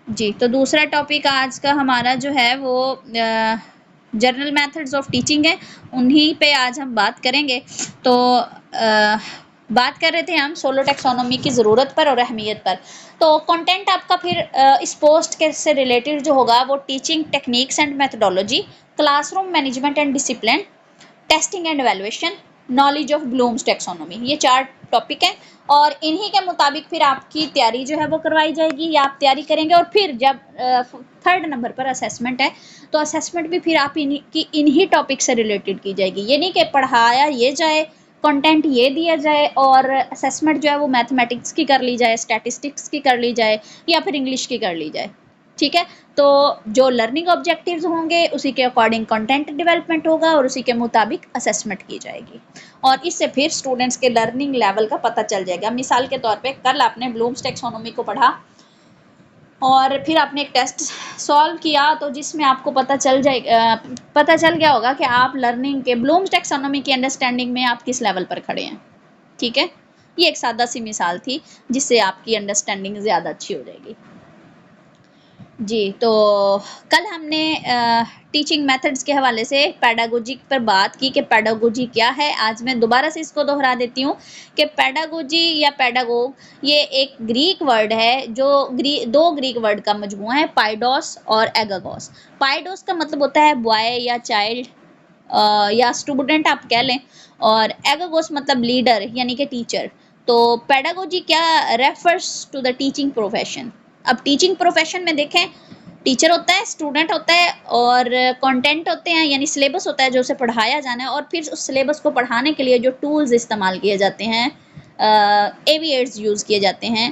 जी, तो दूसरा टॉपिक आज का हमारा जो है वो जनरल मेथड्स ऑफ टीचिंग है, उन्हीं पे आज हम बात करेंगे। तो बात कर रहे थे हम सोलो टेक्सोनोमी की ज़रूरत पर और अहमियत पर। तो कंटेंट आपका फिर इस पोस्ट के से रिलेटेड जो होगा वो teaching techniques and methodology, classroom management and discipline, testing and evaluation, knowledge of Bloom's taxonomy, ये 4 टॉपिक हैं और इन्हीं के मुताबिक फिर आपकी तैयारी जो है वो करवाई जाएगी या आप तैयारी करेंगे। और फिर जब 3rd नंबर पर असेसमेंट है तो असेसमेंट भी फिर आप इन्हीं टॉपिक से रिलेटेड की जाएगी। ये नहीं कि पढ़ाया ये जाए, कंटेंट ये दिया जाए और असेसमेंट जो है वो मैथमेटिक्स की कर ली जाए, स्टैटिस्टिक्स की कर ली जाए या फिर इंग्लिश की कर ली जाए। ठीक है, तो जो लर्निंग ऑब्जेक्टिव्स होंगे उसी के अकॉर्डिंग कंटेंट डेवलपमेंट होगा और उसी के मुताबिक असेसमेंट की जाएगी और इससे फिर स्टूडेंट्स के लर्निंग लेवल का पता चल जाएगा। मिसाल के तौर पे कल आपने ब्लूम्स टेक्सोनोमी को पढ़ा और फिर आपने एक टेस्ट सॉल्व किया तो जिसमें आपको पता चल गया होगा कि आप लर्निंग के ब्लूम्स टेक्सोनोमी की अंडरस्टैंडिंग में आप किस लेवल पर खड़े हैं। ठीक है, ये एक सादा सी मिसाल थी जिससे आपकी अंडरस्टैंडिंग ज़्यादा अच्छी हो जाएगी। जी, तो कल हमने टीचिंग मेथड्स के हवाले से पेडागोजी पर बात की कि पेडागोजी क्या है। आज मैं दोबारा से इसको दोहरा देती हूँ कि पेडागोजी या पेडागोग ये एक ग्रीक वर्ड है जो दो ग्रीक वर्ड का मजमूआ है, पाइडोस और एगागोस। पाइडोस का मतलब होता है बॉय या चाइल्ड या स्टूडेंट आप कह लें और एगागोस मतलब लीडर यानी कि टीचर। तो पेडागोजी क्या refers to the teaching profession. अब टीचिंग प्रोफेशन में देखें, टीचर होता है, स्टूडेंट होता है और कंटेंट होते हैं यानी सिलेबस होता है जो उसे पढ़ाया जाना है और फिर उस सिलेबस को पढ़ाने के लिए जो टूल्स इस्तेमाल किए जाते हैं, एविएट्स यूज़ किए जाते हैं।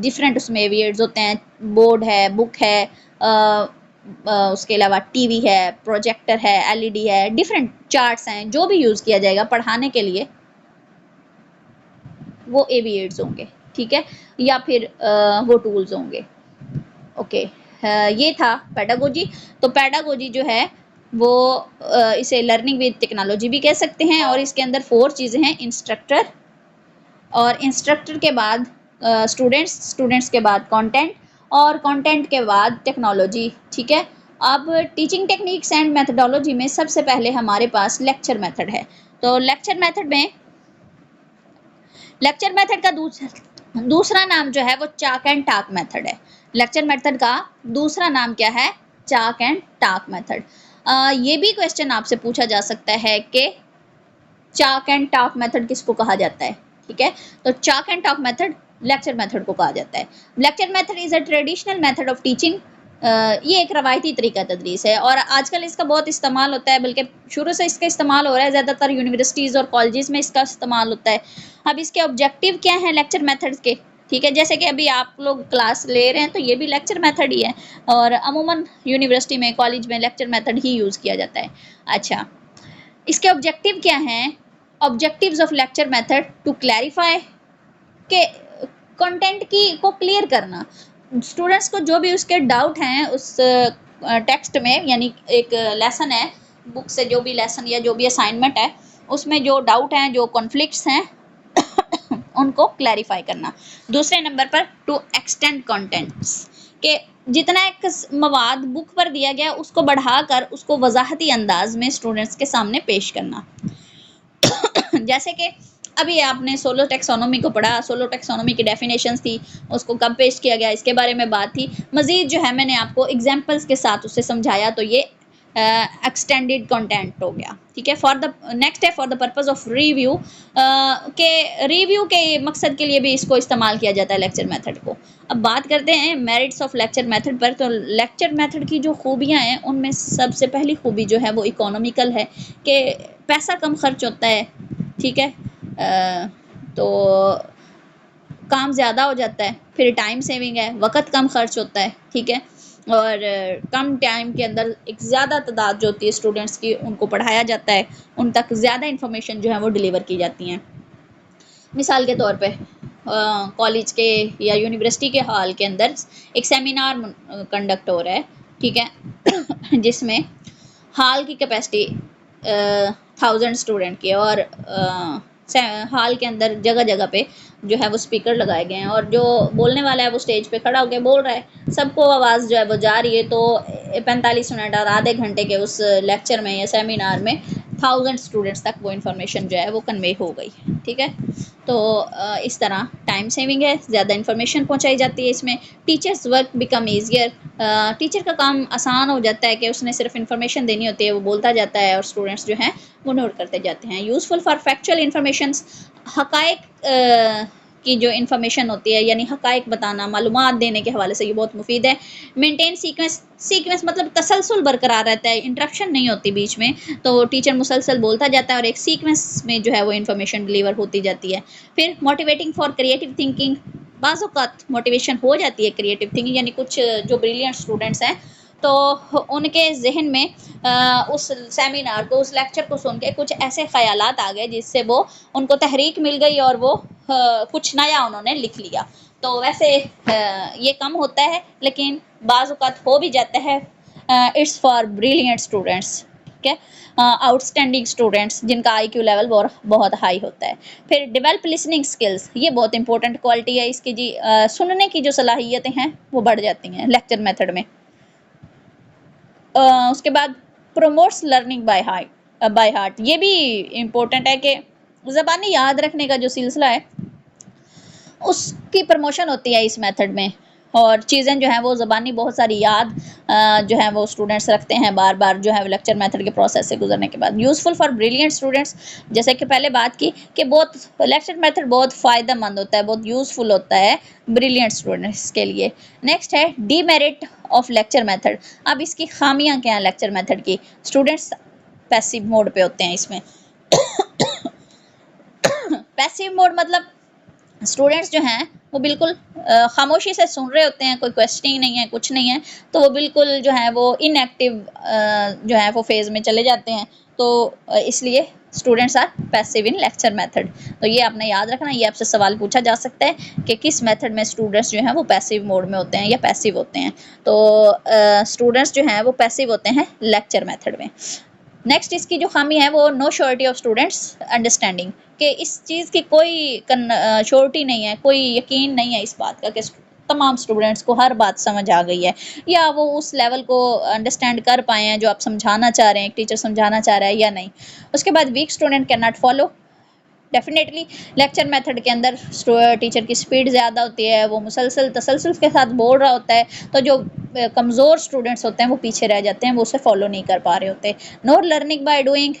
डिफरेंट उसमें एविएट्स होते हैं, बोर्ड है, बुक है, उसके अलावा टीवी है, प्रोजेक्टर है, एलईडी है, डिफरेंट चार्ट्स हैं, जो भी यूज़ किया जाएगा पढ़ाने के लिए वो एविएट्स होंगे। ठीक है, या फिर वो टूल्स होंगे। ओके, ये था पेडागोजी। तो पेडागोजी जो है वो इसे लर्निंग विद टेक्नोलॉजी भी कह सकते हैं और इसके अंदर 4 चीज़ें हैं, इंस्ट्रक्टर और इंस्ट्रक्टर के बाद स्टूडेंट्स के बाद कंटेंट और कंटेंट के बाद टेक्नोलॉजी। ठीक है, अब टीचिंग टेक्निक्स एंड मेथडोलॉजी में सबसे पहले हमारे पास लेक्चर मेथड है। तो लेक्चर मेथड का दूसरा नाम जो है वो चाक एंड टाक मेथड है। लेक्चर मेथड का दूसरा नाम क्या है? चाक एंड टाक मेथड। ये भी क्वेश्चन आपसे पूछा जा सकता है कि चाक एंड टाक मेथड किसको कहा जाता है। ठीक है, तो chalk and talk method lecture method को कहा जाता है। Lecture method is a traditional method of teaching. ये एक रवायती तरीका तदरीस है और आजकल इसका बहुत इस्तेमाल होता है, बल्कि शुरू से इसका इस्तेमाल हो रहा है, ज़्यादातर यूनिवर्सिटीज़ और कॉलेजेस में इसका इस्तेमाल होता है। अब इसके ऑब्जेक्टिव क्या हैं लेक्चर मेथड्स के? ठीक है, जैसे कि अभी आप लोग क्लास ले रहे हैं तो ये भी लेक्चर मेथड ही है और अमूमन यूनिवर्सिटी में, कॉलेज में लेक्चर मेथड ही यूज़ किया जाता है। अच्छा, इसके ऑब्जेक्टिव क्या हैं? Objectives of lecture method to clarify के कंटेंट की को क्लियर करना, स्टूडेंट्स को जो भी उसके डाउट हैं उस टेक्स्ट में, यानी एक लेसन है, बुक से जो भी लेसन या जो भी असाइनमेंट है उसमें जो डाउट हैं, जो कॉन्फ्लिक्ट्स हैं उनको क्लैरिफाई करना। दूसरे नंबर पर टू एक्सटेंड कंटेंट्स के जितना एक मवाद बुक पर दिया गया उसको बढ़ाकर उसको वजाहती अंदाज में स्टूडेंट्स के सामने पेश करना। जैसे कि अभी आपने सोलो टेक्सोनोमी को पढ़ा, सोलो टेक्सोनोमी की डेफिनेशंस थी, उसको कब पेश किया गया इसके बारे में बात थी। मज़ीद जो है मैंने आपको एग्जांपल्स के साथ उसे समझाया, तो ये एक्सटेंडेड कंटेंट हो गया। ठीक है, फॉर द नेक्स्ट है for the purpose of review, के रिव्यू के मकसद के लिए भी इसको इस्तेमाल किया जाता है लेक्चर मेथड को। अब बात करते हैं मेरिट्स ऑफ लेक्चर मेथड पर। तो लेक्चर मेथड की जो खूबियाँ हैं उनमें सबसे पहली खूबी जो है वो इकोनॉमिकल है कि पैसा कम खर्च होता है। ठीक है, तो काम ज़्यादा हो जाता है, फिर टाइम सेविंग है, वक़्त कम खर्च होता है। ठीक है, और कम टाइम के अंदर एक ज़्यादा तादाद जो होती है स्टूडेंट्स की उनको पढ़ाया जाता है, उन तक ज़्यादा इन्फॉर्मेशन जो है वो डिलीवर की जाती हैं। मिसाल के तौर पे कॉलेज के या यूनिवर्सिटी के हॉल के अंदर एक सेमिनार कंडक्ट हो रहा है। ठीक है, जिसमें हॉल की कैपेसिटी 1000 स्टूडेंट की और हॉल के अंदर जगह जगह पे जो है वो स्पीकर लगाए गए हैं और जो बोलने वाला है वो स्टेज पे खड़ा होकर बोल रहा है, सबको आवाज़ जो है वो जा रही है। तो 45 मिनट और आधे घंटे के उस लेक्चर में या सेमिनार में 1000 स्टूडेंट्स तक वो इन्फॉर्मेशन जो है वो कन्वे हो गई। ठीक है, तो इस तरह टाइम सेविंग है, ज़्यादा इन्फॉर्मेशन पहुंचाई जाती है इसमें। Teachers work become easier, teacher का काम आसान हो जाता है कि उसने सिर्फ इन्फॉर्मेशन देनी होती है, वो बोलता जाता है और स्टूडेंट्स जो हैं वो नोट करते जाते हैं। यूज़फुल फॉर फैक्चुअल इन्फॉर्मेशन, हकायक की जो इन्फॉर्मेशन होती है यानी हकायक बताना, मालूमात देने के हवाले से ये बहुत मुफीद है। मेंटेन सीक्वेंस, सीक्वेंस मतलब तसलसल बरकरार रहता है, इंटरप्शन नहीं होती बीच में, तो टीचर मुसलसल बोलता जाता है और एक सीक्वेंस में जो है वो इन्फॉर्मेशन डिलीवर होती जाती है। फिर मोटिवेटिंग फॉर क्रिएटिव थिंकिंग, बाज़ मोटिवेशन हो जाती है क्रिएटिव थिंकिंग, यानी कुछ जो ब्रिलियंट स्टूडेंट्स हैं तो उनके जहन में उस सेमिनार को, उस लेक्चर को सुन के कुछ ऐसे ख्यालात आ गए जिससे वो उनको तहरीक मिल गई और वो कुछ नया उन्होंने लिख लिया। तो वैसे ये कम होता है लेकिन बाज़ औक़ात हो भी जाता है। इट्स फॉर ब्रिलियंट स्टूडेंट्स, ठीक है, आउटस्टैंडिंग स्टूडेंट्स जिनका आईक्यू लेवल बहुत हाई होता है। फिर डेवलप लिसनिंग स्किल्स, ये बहुत इंपॉर्टेंट क्वालिटी है इसकी जी। सुनने की जो सलाहियतें हैं वो बढ़ जाती हैं लेक्चर मेथड में। उसके बाद प्रोमोट्स लर्निंग बाय हार्ट, ये भी इम्पोर्टेंट है कि ज़बानी याद रखने का जो सिलसिला है उसकी प्रमोशन होती है इस मेथड में, और चीज़ें जो हैं वो ज़बानी बहुत सारी याद जो है वो स्टूडेंट्स रखते हैं बार बार जो है लेक्चर मेथड के प्रोसेस से गुजरने के बाद। यूज़फुल फॉर ब्रिलियंट स्टूडेंट्स, जैसे कि पहले बात की कि बहुत लेक्चर मेथड बहुत फ़ायदेमंद होता है, बहुत यूज़फुल होता है ब्रिलियंट स्टूडेंट्स के लिए। नेक्स्ट है डीमेरिट ऑफ लेक्चर मेथड। अब इसकी खामियां क्या हैं लेक्चर मेथड की? स्टूडेंट्स पैसिव मोड पे होते हैं इसमें। पैसिव मोड मतलब स्टूडेंट्स जो हैं वो बिल्कुल खामोशी से सुन रहे होते हैं, कोई क्वेश्चनिंग नहीं है, कुछ नहीं है, तो वो बिल्कुल जो है वो इनएक्टिव जो है वो फेज़ में चले जाते हैं। तो इसलिए students are passive in lecture method. तो ये आपने याद रखना, ये आपसे सवाल पूछा जा सकता है कि किस मेथड में स्टूडेंट्स जो हैं वो पैसिव मोड में होते हैं या पैसिव होते हैं। तो स्टूडेंट्स जो हैं वो पैसिव होते हैं लेक्चर मेथड में। नेक्स्ट इसकी जो खामी है वो no surety of students understanding, कि इस चीज़ की कोई श्योरिटी नहीं है, कोई यकीन नहीं है इस बात का कि तमाम स्टूडेंट्स को हर बात समझ आ गई है या वो उस लेवल को अंडरस्टैंड कर पाए हैं जो आप समझाना चाह रहे हैं, एक टीचर समझाना चाह रहा है या नहीं। उसके बाद weak student can not follow, definitely lecture method के अंदर टीचर की स्पीड ज़्यादा होती है, वो मुसलसल तसलसल के साथ बोल रहा होता है, तो जो कमज़ोर स्टूडेंट्स होते हैं वो पीछे रह जाते हैं, वो उसे फॉलो नहीं कर पा रहे होते। नो लर्निंग बाय डूइंग,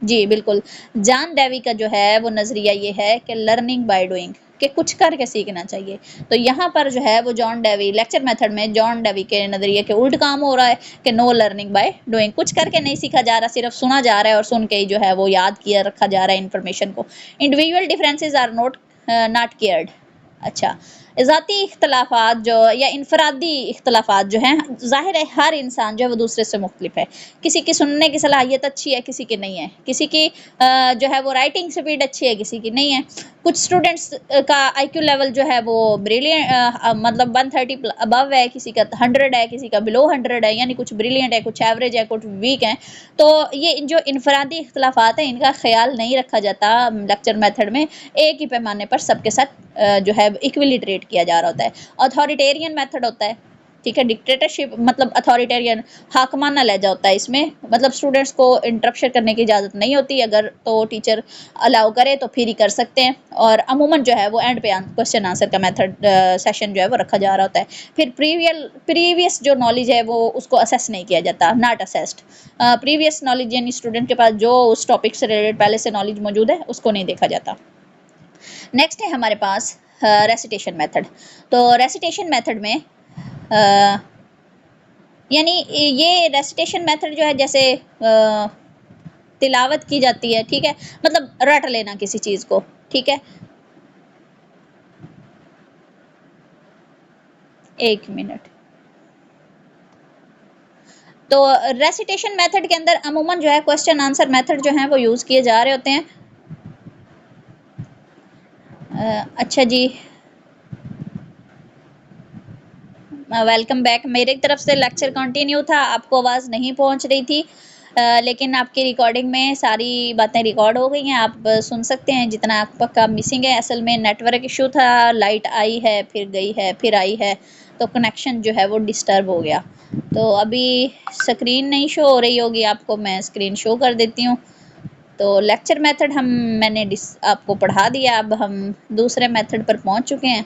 जी बिल्कुल, जॉन डेवी का जो है वो नज़रिया ये है कि लर्निंग बाय डूइंग, कि कुछ करके सीखना चाहिए। तो यहाँ पर जो है वो जॉन डेवी लेक्चर मेथड में जॉन डेवी के नज़रिए के उल्ट काम हो रहा है कि नो लर्निंग बाय डूइंग, कुछ करके नहीं सीखा जा रहा, सिर्फ सुना जा रहा है और सुन के ही जो है वो याद किया रखा जा रहा है इन्फॉर्मेशन को। Individual differences are not cared. अच्छा, ज़ाती इख्तलाफात जो या इनफरादी इख्तलाफात जो हैं, ज़ाहिर है हर इंसान जो है वो दूसरे से मुख्तलिफ है, किसी की सुनने की सलाहियत अच्छी है, किसी की नहीं है, किसी की जो है वो राइटिंग स्पीड अच्छी है, किसी की नहीं है। कुछ स्टूडेंट्स का आईक्यू लेवल जो है वो ब्रिलियंट मतलब 130 अबव है, किसी का 100 है, किसी का बिलो 100 है, यानी कुछ ब्रिलियंट है, कुछ एवरेज है, कुछ वीक है। तो ये जो इनफरादी इख्तलाफात हैं इनका ख्याल नहीं रखा जाता लेक्चर मेथड में, एक ही पैमाने पर सबके साथ जो है इक्वली ट्रीट किया जा रहा होता है। अथॉरिटेरियन मेथड होता है, ठीक है, डिक्टेटरशिप मतलब अथॉरिटेरियन हाकमाना लहजा होता है इसमें, मतलब स्टूडेंट्स को इंटरप्शन करने की इजाज़त नहीं होती, अगर तो टीचर अलाउ करे तो फिर ही कर सकते हैं, और अमूमन जो है वो एंड पे क्वेश्चन आंसर का मेथड सेशन जो है वो रखा जा रहा होता है। फिर प्रीवियस जो नॉलेज है वो उसको असेस नहीं किया जाता, नॉट असेस्ड। प्रीवियस नॉलेज यानी स्टूडेंट के पास जो उस टॉपिक से रिलेटेड पहले से नॉलेज मौजूद है उसको नहीं देखा जाता। नेक्स्ट है हमारे पास रेसिटेशन मेथड। तो रेसिटेशन मेथड में यानी ये रेसिटेशन मेथड जो है जैसे तिलावत की जाती है, ठीक है, मतलब रट लेना किसी चीज़ को, ठीक है। एक मिनट। तो रेसिटेशन मेथड के अंदर अमूमन जो है क्वेश्चन आंसर मेथड जो है वो यूज़ किए जा रहे होते हैं। अच्छा जी, वेलकम बैक। मेरी तरफ से लेक्चर कंटिन्यू था, आपको आवाज़ नहीं पहुंच रही थी। लेकिन आपकी रिकॉर्डिंग में सारी बातें रिकॉर्ड हो गई हैं, आप सुन सकते हैं जितना आपका मिसिंग है। असल में नेटवर्क इशू था, लाइट आई है फिर गई है फिर आई है, तो कनेक्शन जो है वो डिस्टर्ब हो गया। तो अभी स्क्रीन नहीं शो हो रही होगी आपको, मैं स्क्रीन शो कर देती हूँ। तो लेक्चर मेथड मैंने आपको पढ़ा दिया, अब हम दूसरे मेथड पर पहुंच चुके हैं।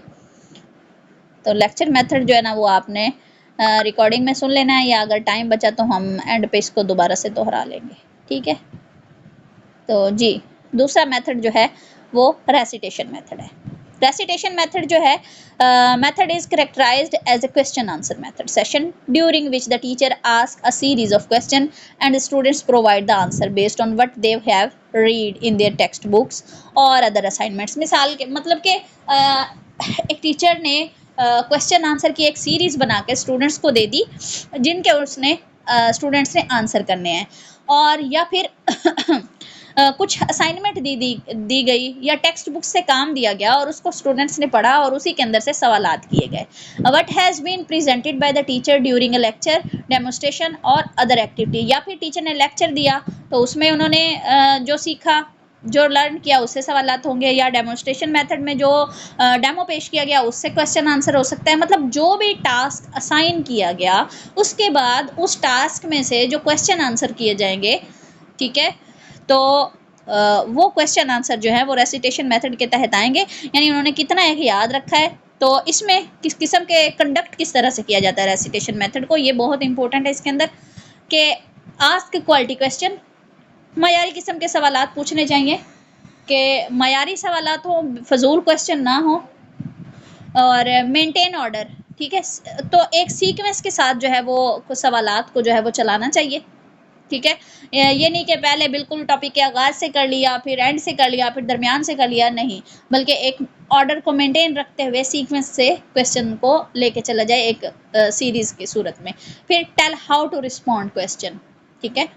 तो लेक्चर मेथड जो है ना वो आपने रिकॉर्डिंग में सुन लेना है, या अगर टाइम बचा तो हम एंड पे इसको दोबारा से दोहरा लेंगे, ठीक है। तो जी दूसरा मेथड जो है वो रेसिटेशन मेथड है। रेसिटेशन मेथड जो है, method is characterized as a question answer method session during which the teacher ask a series of question and students provide the answer based on what they have read in their text books और other assignments. मिसाल के मतलब के एक teacher ने question answer की एक series बना के स्टूडेंट्स को दे दी, जिनके उसने स्टूडेंट्स ने आंसर करने हैं, और या फिर कुछ असाइनमेंट दी गई या टेक्स्ट बुक से काम दिया गया और उसको स्टूडेंट्स ने पढ़ा और उसी के अंदर से सवालात किए गए। What has been presented by the teacher during a lecture demonstration और अदर एक्टिविटी, या फिर टीचर ने लेक्चर दिया तो उसमें उन्होंने जो सीखा जो लर्न किया उससे सवालात होंगे, या डेमोस्ट्रेशन मेथड में जो डेमो पेश किया गया उससे क्वेश्चन आंसर हो सकता है। मतलब जो भी टास्क असाइन किया गया उसके बाद उस टास्क में से जो क्वेश्चन आंसर किए जाएंगे, ठीक है, तो वो क्वेश्चन आंसर जो है वो रेसिटेशन मेथड के तहत आएंगे। यानी उन्होंने कितना एक याद रखा है, तो इसमें किस किस्म के कंडक्ट किस तरह से किया जाता है रेसिटेशन मेथड को, ये बहुत इंपॉर्टेंट है इसके अंदर कि आस्क क्वालिटी क्वेश्चन, मयारी किस्म के सवालात पूछने चाहिए कि मयारी सवालात हो, फजूल क्वेश्चन ना हो, और मेंटेन ऑर्डर, ठीक है। तो एक सीक्वेंस के साथ जो है वो सवालात को जो है वो चलाना चाहिए, ठीक है। ये नहीं कि पहले बिल्कुल टॉपिक के आगाज से कर लिया फिर एंड से कर लिया फिर दरमियान से कर लिया, नहीं, बल्कि एक ऑर्डर को मेंटेन रखते हुए सीक्वेंस से क्वेश्चन को लेके चला जाए एक सीरीज की सूरत में। फिर tell how to respond question, ठीक है।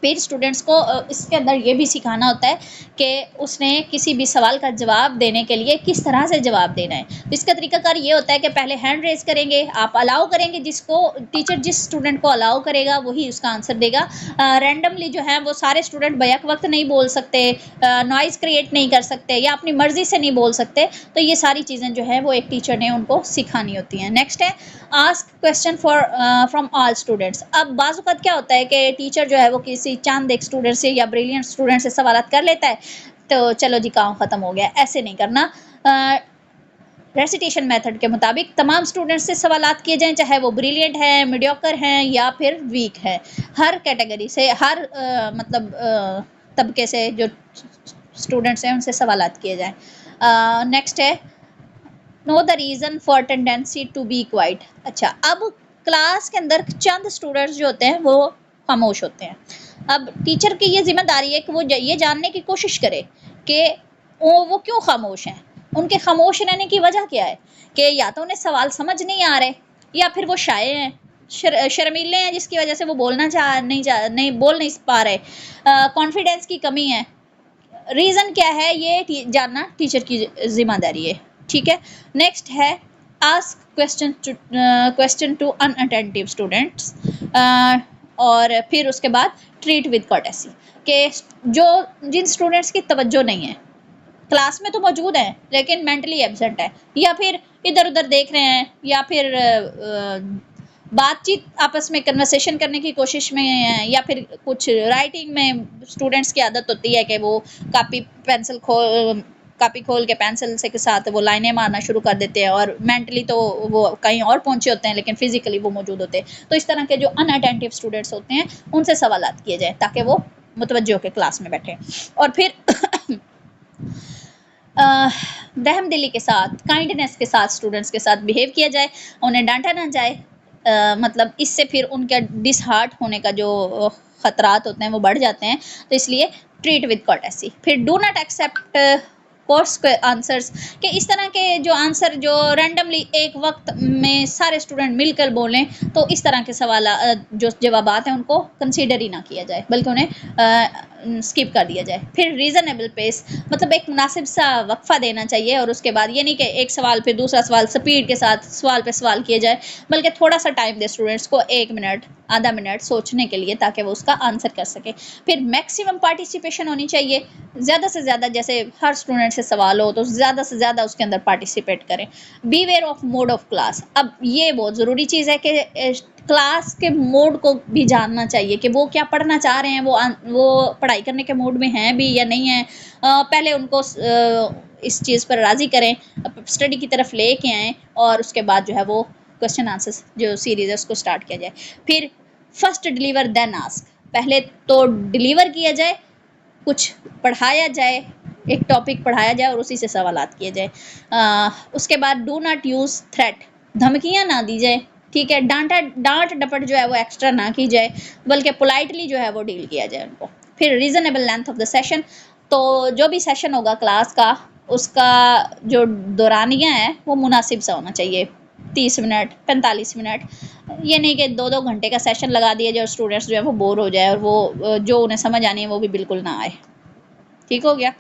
फिर स्टूडेंट्स को इसके अंदर ये भी सिखाना होता है कि उसने किसी भी सवाल का जवाब देने के लिए किस तरह से जवाब देना है। तो इसका तरीकाकार ये होता है कि पहले हैंड रेज करेंगे, आप अलाउ करेंगे, जिसको टीचर जिस स्टूडेंट को अलाउ करेगा वही उसका आंसर देगा। रैंडमली जो है वो सारे स्टूडेंट बैक वक्त नहीं बोल सकते, नॉइज़ क्रिएट नहीं कर सकते, या अपनी मर्जी से नहीं बोल सकते। तो ये सारी चीज़ें जो है वो एक टीचर ने उनको सिखानी होती हैं। नेक्स्ट है ask question from all students. अब बाज़ वक़्त क्या होता है कि टीचर जो है वो किसी चांद एक स्टूडेंट से या ब्रिलियंट स्टूडेंट से सवालात कर लेता है, तो चलो जी काम ख़त्म हो गया, ऐसे नहीं करना। रेसिटेशन मेथड के मुताबिक तमाम स्टूडेंट्स से सवालात किए जाएं, चाहे वो ब्रिलियंट हैं, मीडियोकर हैं या फिर वीक हैं। हर कैटेगरी से, हर तबके से जो स्टूडेंट्स हैं उनसे सवालात किए जाएं। नेक्स्ट है know the reason for tendency to be quiet. अच्छा, अब क्लास के अंदर चंद स्टूडेंट्स जो होते हैं वो खामोश होते हैं। अब टीचर की ये जिम्मेदारी है कि वो ये जानने की कोशिश करे कि वो क्यों खामोश हैं, उनके खामोश रहने की वजह क्या है, कि या तो उन्हें सवाल समझ नहीं आ रहे, या फिर वो शाये हैं, शर्मीले हैं, जिसकी वजह से वो बोल नहीं पा रहे, कॉन्फिडेंस की कमी है। रीज़न क्या है ये जानना टीचर की जिम्मेदारी है, ठीक है। नेक्स्ट है आस्क क्वेश्चन टू अनअटेंटिव स्टूडेंट्स, और फिर उसके बाद ट्रीट विद कर्टेसी, के जिन स्टूडेंट्स की तवज्जो नहीं है, क्लास में तो मौजूद हैं लेकिन मेंटली एब्सेंट है, या फिर इधर उधर देख रहे हैं, या फिर बातचीत आपस में कन्वर्सेशन करने की कोशिश में है, या फिर कुछ राइटिंग में स्टूडेंट्स की आदत होती है कि वो कापी खोल के पेंसिल से के साथ वो लाइनें मारना शुरू कर देते हैं, और मेंटली तो वो कहीं और पहुंचे होते हैं लेकिन फिजिकली वो मौजूद होते हैं। तो इस तरह के जो अनअटेंटिव स्टूडेंट्स होते हैं उनसे सवालात किए जाएं ताकि वो मुतवज्जो के क्लास में बैठे। और फिर रहम दिली के साथ, काइंडनेस के साथ स्टूडेंट्स के साथ बिहेव किया जाए, उन्हें डांटा ना जाए। मतलब इससे फिर उनका डिसहार्ट होने का जो ख़तरात होते हैं वो बढ़ जाते हैं, तो इसलिए ट्रीट विद कर्टेसी। फिर do not accept coarse answers, कि इस तरह के जो आंसर जो रैंडमली एक वक्त में सारे स्टूडेंट मिलकर बोलें, तो इस तरह के सवाल जो जवाबात हैं उनको कंसीडर ही ना किया जाए, बल्कि उन्हें स्किप कर दिया जाए। फिर रीज़नेबल पेस, मतलब एक मुनासिब सा वक्फा देना चाहिए, और उसके बाद ये नहीं कि एक सवाल पे दूसरा सवाल स्पीड के साथ सवाल पे सवाल किए जाए, बल्कि थोड़ा सा टाइम दे स्टूडेंट्स को, 1 मिनट आधा मिनट सोचने के लिए, ताकि वो उसका आंसर कर सके। फिर मैक्सिमम पार्टिसिपेशन होनी चाहिए, ज़्यादा से ज़्यादा, जैसे हर स्टूडेंट से सवाल हो तो ज़्यादा से ज़्यादा उसके अंदर पार्टिसिपेट करें। Beware of mode of class, अब ये बहुत ज़रूरी चीज़ है कि क्लास के मोड को भी जानना चाहिए कि वो क्या पढ़ना चाह रहे हैं, वो पढ़ाई करने के मूड में हैं भी या नहीं है। पहले उनको इस चीज़ पर राज़ी करें, स्टडी की तरफ ले के आएँ, और उसके बाद जो है वो क्वेश्चन आंसर्स जो सीरीज़ है उसको स्टार्ट किया जाए। फिर फर्स्ट डिलीवर देन आस्क, पहले तो डिलीवर किया जाए, कुछ पढ़ाया जाए, एक टॉपिक पढ़ाया जाए और उसी से सवालात किए जाए। उसके बाद डू नॉट यूज़ थ्रेट, धमकियाँ ना दी जाए, ठीक है, डांट डपट जो है वो एक्स्ट्रा ना की जाए, बल्कि पोलाइटली जो है वो डील किया जाए उनको। फिर reasonable length of the session, तो जो भी सेशन होगा क्लास का, उसका जो दौरानिया है वो मुनासिब सा होना चाहिए, 30 मिनट 45 मिनट, ये नहीं कि 2-2 घंटे का सेशन लगा दिया जाए और स्टूडेंट्स जो है वो बोर हो जाए और वो जो उन्हें समझ आनी है वो भी बिल्कुल ना आए। ठीक हो गया।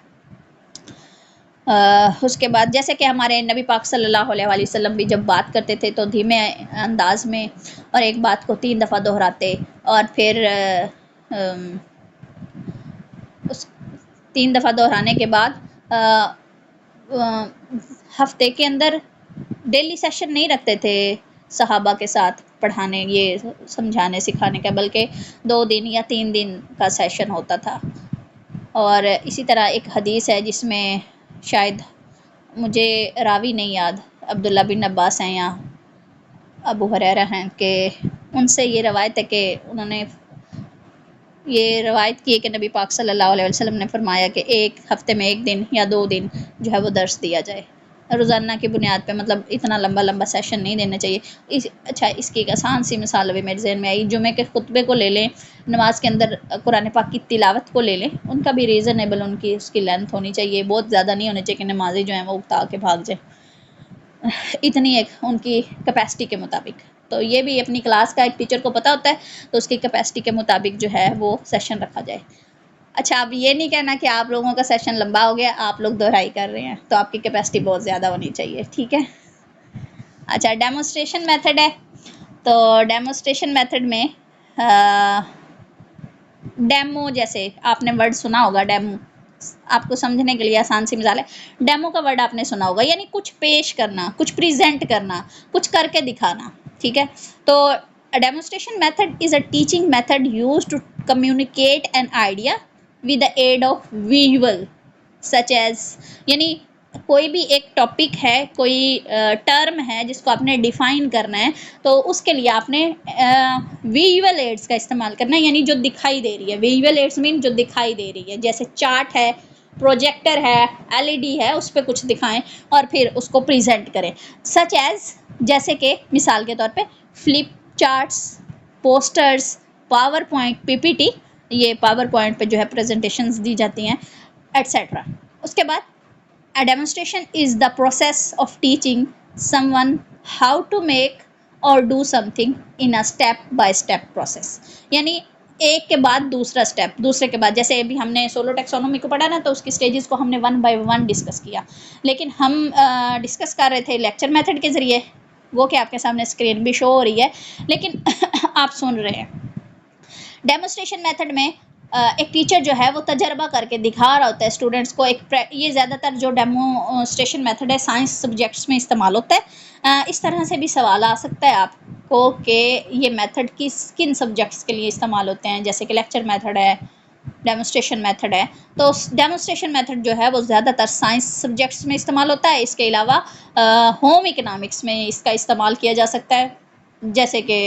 उसके बाद जैसे कि हमारे नबी पाक सल्लल्लाहु अलैहि वसल्लम भी जब बात करते थे तो धीमे अंदाज में और एक बात को 3 दफ़ा दोहराते, और फिर उस 3 दफ़ा दोहराने के बाद हफ्ते के अंदर डेली सेशन नहीं रखते थे सहाबा के साथ पढ़ाने, ये समझाने सिखाने का, बल्कि 2 दिन या 3 दिन का सेशन होता था। और इसी तरह एक हदीस है जिसमें शायद, मुझे रावी नहीं याद, अब्दुल्ला बिन अब्बास हैं या अबू हुरैरा हैं, कि उनसे ये रवायत है कि उन्होंने ये रवायत की है कि नबी पाक सल्लल्लाहु अलैहि वसल्लम ने फरमाया कि एक हफ़्ते में 1 दिन या 2 दिन जो है वो दर्स दिया जाए रोज़ाना की बुनियाद पे, मतलब इतना लंबा लंबा सेशन नहीं देना चाहिए। अच्छा, इसकी एक आसान सी मिसाल अभी मेरे जहन में आई, जुमे के खुतबे को ले लें, नमाज के अंदर कुरान पाक की तिलावत को ले लें, उनका भी रीज़नेबल उनकी उसकी लेंथ होनी चाहिए, बहुत ज़्यादा नहीं होनी चाहिए कि नमाजी जो है वो उकता के भाग जाए, इतनी एक उनकी कैपेसिटी के मुताबिक। तो ये भी अपनी क्लास का एक टीचर को पता होता है, तो उसकी कैपेसिटी के मुताबिक जो है वो सेशन रखा जाए। अच्छा, अब ये नहीं कहना कि आप लोगों का सेशन लंबा हो गया, आप लोग दोहराई कर रहे हैं, तो आपकी कैपेसिटी बहुत ज़्यादा होनी चाहिए, ठीक है। अच्छा, डेमोस्ट्रेशन मेथड है, तो डेमोस्ट्रेशन मेथड में डेमो, जैसे आपने वर्ड सुना होगा डेमो, आपको समझने के लिए आसान सी मिसाल है, डेमो का वर्ड आपने सुना होगा, यानी कुछ पेश करना, कुछ प्रेजेंट करना, कुछ करके दिखाना, ठीक है। तो demonstration method is a teaching method used to communicate an idea with the aid of visual such as, यानी कोई भी एक टॉपिक है, कोई टर्म है जिसको आपने डिफाइन करना है, तो उसके लिए आपने विजुअल एड्स का इस्तेमाल करना है, यानी जो दिखाई दे रही है। विजुअल एड्स मीन जो दिखाई दे रही है, जैसे चार्ट है, प्रोजेक्टर है, एलईडी है, उस पर कुछ दिखाएं और फिर उसको प्रेजेंट करें। सच एज, जैसे कि मिसाल के तौर पे flip charts, posters, power point, PPT, ये पावर पॉइंट पे जो है प्रेजेंटेशंस दी जाती हैं, एट्सेट्रा। उसके बाद a demonstration is the process of teaching someone how to make or do something in a step by step process, यानी एक के बाद दूसरा स्टेप, दूसरे के बाद, जैसे अभी हमने सोलो टेक्सोनोमी को पढ़ा ना, तो उसकी स्टेजेस को हमने 1 by 1 डिस्कस किया, लेकिन हम डिस्कस कर रहे थे लेक्चर मेथड के ज़रिए, वो कि आपके सामने स्क्रीन भी शो हो रही है, लेकिन आप सुन रहे हैं। डेमोस्ट्रेशन मेथड में एक टीचर जो है वो तजर्बा करके दिखा रहा होता है स्टूडेंट्स को। ये ज़्यादातर जो डेमोस्ट्रेशन मेथड है साइंस सब्जेक्ट्स में इस्तेमाल होता है। इस तरह से भी सवाल आ सकता है आपको कि ये मेथड किन सब्जेक्ट्स के लिए इस्तेमाल होते हैं, जैसे कि लेक्चर मेथड है, डेमोस्ट्रेशन मेथड है। तो डेमोस्ट्रेशन मेथड जो है वो ज़्यादातर साइंस सब्जेक्ट्स में इस्तेमाल होता है। इसके अलावा होम इकोनॉमिक्स में इसका इस्तेमाल किया जा सकता है, जैसे कि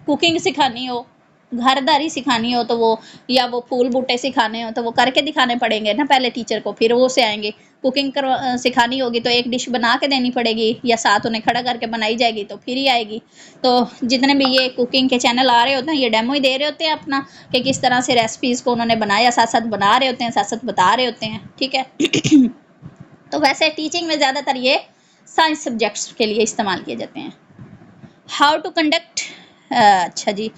कुकिंग सिखानी हो, घरदारी सिखानी हो, तो वो, या वो फूल बूटे सिखाने हो तो वो करके दिखाने पड़ेंगे ना पहले टीचर को, फिर वो से आएंगे। कुकिंग सिखानी होगी तो एक डिश बना के देनी पड़ेगी, या साथ उन्हें खड़ा करके बनाई जाएगी तो फिर ही आएगी। तो जितने भी ये कुकिंग के चैनल आ रहे होते हैं, ये डेमो ही दे रहे होते हैं अपना, कि किस तरह से रेसिपीज़ को उन्होंने बनाया, साथ साथ बना रहे होते हैं, साथ साथ बता रहे होते हैं, ठीक है। तो वैसे टीचिंग में ज़्यादातर ये साइंस सब्जेक्ट्स के लिए इस्तेमाल किए जाते हैं। हाउ टू कंडक्ट, अच्छा जी,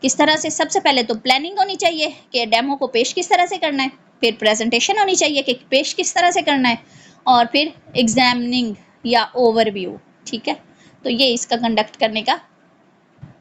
किस तरह से, सबसे पहले तो प्लानिंग होनी चाहिए कि डेमो को पेश किस तरह से करना है, फिर प्रेजेंटेशन होनी चाहिए कि पेश किस तरह से करना है, और फिर एग्जामिनिंग या ओवरव्यू। ठीक है, तो ये इसका कंडक्ट करने का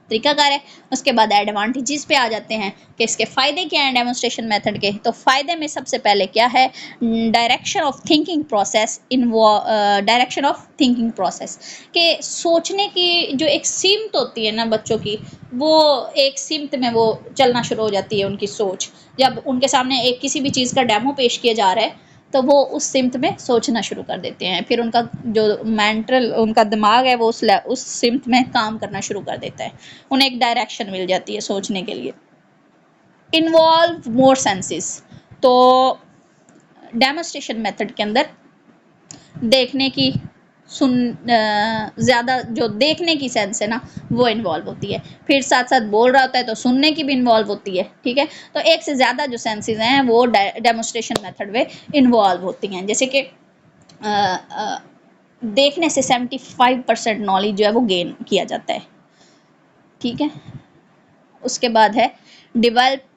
तरीकाकार है। उसके बाद एडवांटेजेस पे आ जाते हैं कि इसके फ़ायदे क्या हैं डेमोन्स्ट्रेशन मेथड के। तो फ़ायदे में सबसे पहले क्या है, direction of thinking process, direction of thinking process के सोचने की जो एक सीमत होती है ना बच्चों की, वो एक सीमत में वो चलना शुरू हो जाती है उनकी सोच। जब उनके सामने एक किसी भी चीज़ का डेमो पेश किया जा रहा है तो वो उस सिमत में सोचना शुरू कर देते हैं, फिर उनका जो मेंटल उनका दिमाग है वो उस सिमत में काम करना शुरू कर देता है, उन्हें एक डायरेक्शन मिल जाती है सोचने के लिए। इन्वॉल्व मोर सेंसेस, तो डेमोन्स्ट्रेशन मेथड के अंदर देखने की ज़्यादा जो देखने की सेंस है ना वो इन्वॉल्व होती है, फिर साथ साथ बोल रहा होता है तो सुनने की भी इन्वॉल्व होती है। ठीक है, तो एक से ज़्यादा जो सेंसेस हैं वो डेमोन्स्ट्रेशन मेथड में इन्वॉल्व होती हैं। जैसे कि देखने से 75% नॉलेज जो है वो गेन किया जाता है। ठीक है, उसके बाद है डेवलप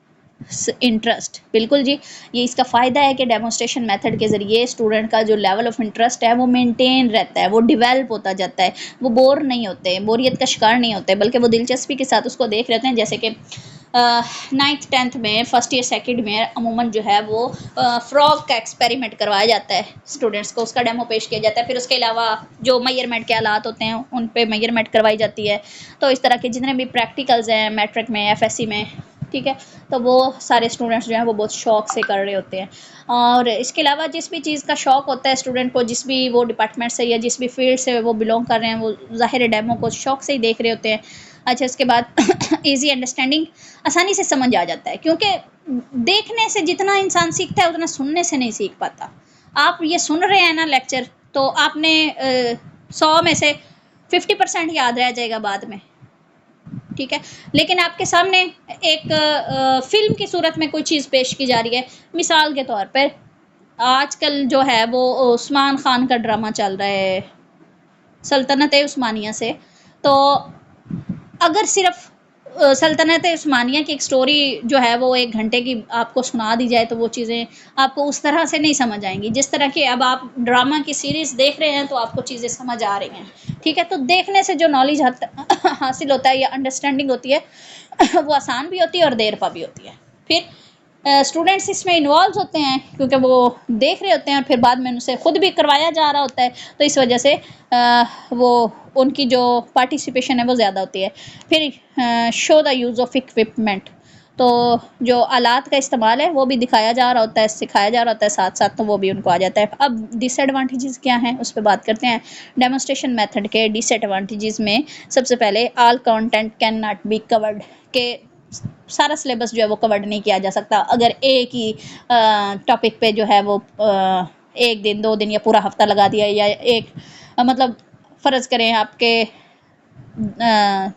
इंटरेस्ट। बिल्कुल जी, ये इसका फ़ायदा है कि डेमोन्स्ट्रेशन मेथड के ज़रिए स्टूडेंट का जो लेवल ऑफ इंटरेस्ट है वो मेंटेन रहता है, वो डेवलप होता जाता है, वो बोर नहीं होते, बोरियत का शिकार नहीं होते, बल्कि वो दिलचस्पी के साथ उसको देख रहते हैं। जैसे कि 9th 10th में, फर्स्ट ईयर सेकंड में अमूमन जो है वो फ्रॉग का एक्सपेरिमेंट करवाया जाता है स्टूडेंट्स को, उसका डेमो पेश किया जाता है। फिर उसके अलावा जो मेजरमेंट के आलात होते हैं उन पे मेजरमेंट करवाई जाती है। तो इस तरह के जितने भी प्रैक्टिकल्स हैं मैट्रिक में, एफएससी में, ठीक है, तो वो सारे स्टूडेंट्स जो हैं वो बहुत शौक से कर रहे होते हैं। और इसके अलावा जिस भी चीज़ का शौक होता है स्टूडेंट को, जिस भी वो डिपार्टमेंट से या जिस भी फील्ड से वो बिलोंग कर रहे हैं, वो ज़ाहिर डेमो को शौक से ही देख रहे होते हैं। अच्छा, इसके बाद इजी अंडरस्टैंडिंग, आसानी से समझ आ जाता है, क्योंकि देखने से जितना इंसान सीखता है उतना सुनने से नहीं सीख पाता। आप ये सुन रहे हैं ना लेक्चर, तो आपने 100 में से 50% याद रह जाएगा बाद में। ठीक है, लेकिन आपके सामने एक फिल्म की सूरत में कोई चीज़ पेश की जा रही है। मिसाल के तौर पर आजकल जो है वो उस्मान खान का ड्रामा चल रहा है सल्तनत उस्मानिया से, तो अगर सिर्फ सल्तनत उस्मानिया की एक स्टोरी जो है वो 1 घंटे की आपको सुना दी जाए तो वो चीज़ें आपको उस तरह से नहीं समझ आएंगी जिस तरह की अब आप ड्रामा की सीरीज़ देख रहे हैं तो आपको चीज़ें समझ आ रही हैं। ठीक है, तो देखने से जो नॉलेज हासिल होता है या अंडरस्टैंडिंग होती है वो आसान भी होती है और देर पा भी होती है। फिर स्टूडेंट्स इसमें इन्वॉल्व होते हैं क्योंकि वो देख रहे होते हैं और फिर बाद में उनसे खुद भी करवाया जा रहा होता है, तो इस वजह से वो उनकी जो पार्टिसिपेशन है वो ज़्यादा होती है। फिर show the use of equipment, तो जो आलात का इस्तेमाल है वो भी दिखाया जा रहा होता है, सिखाया जा रहा होता है साथ साथ, तो वो भी उनको आ जाता है। अब डिसएडवांटेजेस क्या हैं उस पर बात करते हैं। डेमोन्स्ट्रेशन मेथड के डिसएडवांटेजेस में सबसे पहले all content can not be covered, के सारा सिलेबस जो है वो कवर्ड नहीं किया जा सकता। अगर एक ही टॉपिक पे जो है वो 1 दिन 2 दिन या पूरा हफ्ता लगा दिया, या एक मतलब फ़र्ज़ करें आपके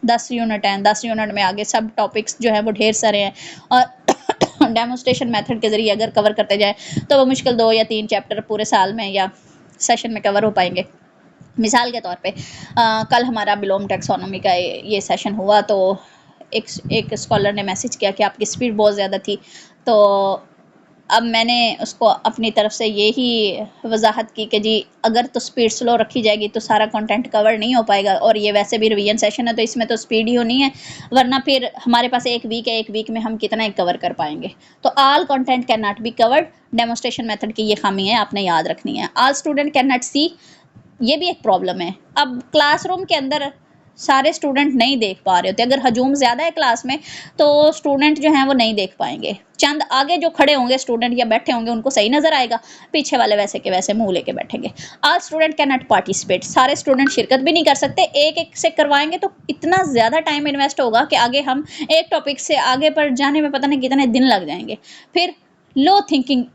10 यूनिट हैं, 10 यूनिट में आगे सब टॉपिक्स जो है वो ढेर सारे हैं, और डेमोन्स्ट्रेशन मेथड के ज़रिए अगर कवर करते जाए तो वो मुश्किल 2 या 3 चैप्टर पूरे साल में या सेशन में कवर हो पाएंगे। मिसाल के तौर पे कल हमारा बिलोम टैक्सोनॉमी का ये सेशन हुआ, तो एक स्कॉलर ने मैसेज किया कि आपकी स्पीड बहुत ज़्यादा थी, तो अब मैंने उसको अपनी तरफ से यही वजाहत की कि जी अगर तो स्पीड स्लो रखी जाएगी तो सारा कंटेंट कवर नहीं हो पाएगा, और ये वैसे भी रिवीजन सेशन है तो इसमें तो स्पीड ही होनी है, वरना फिर हमारे पास 1 वीक है, 1 वीक में हम कितना ही कवर कर पाएंगे। तो all content can not be covered, demonstration method की ये खामी है, आपने याद रखनी है। ऑल स्टूडेंट कैन नॉट सी, ये भी एक प्रॉब्लम है। अब क्लासरूम के अंदर सारे स्टूडेंट नहीं देख पा रहे होते, अगर हजूम ज़्यादा है क्लास में तो स्टूडेंट जो हैं वो नहीं देख पाएंगे। चंद आगे जो खड़े होंगे स्टूडेंट या बैठे होंगे उनको सही नज़र आएगा, पीछे वाले वैसे के वैसे मुंह लेके बैठेंगे। All student can not participate, सारे स्टूडेंट शिरकत भी नहीं कर सकते। एक एक से करवाएंगे तो इतना ज़्यादा टाइम इन्वेस्ट होगा कि आगे हम एक टॉपिक से आगे पर जाने में पता नहीं कितने दिन लग जाएंगे। फिर लो थिंकिंग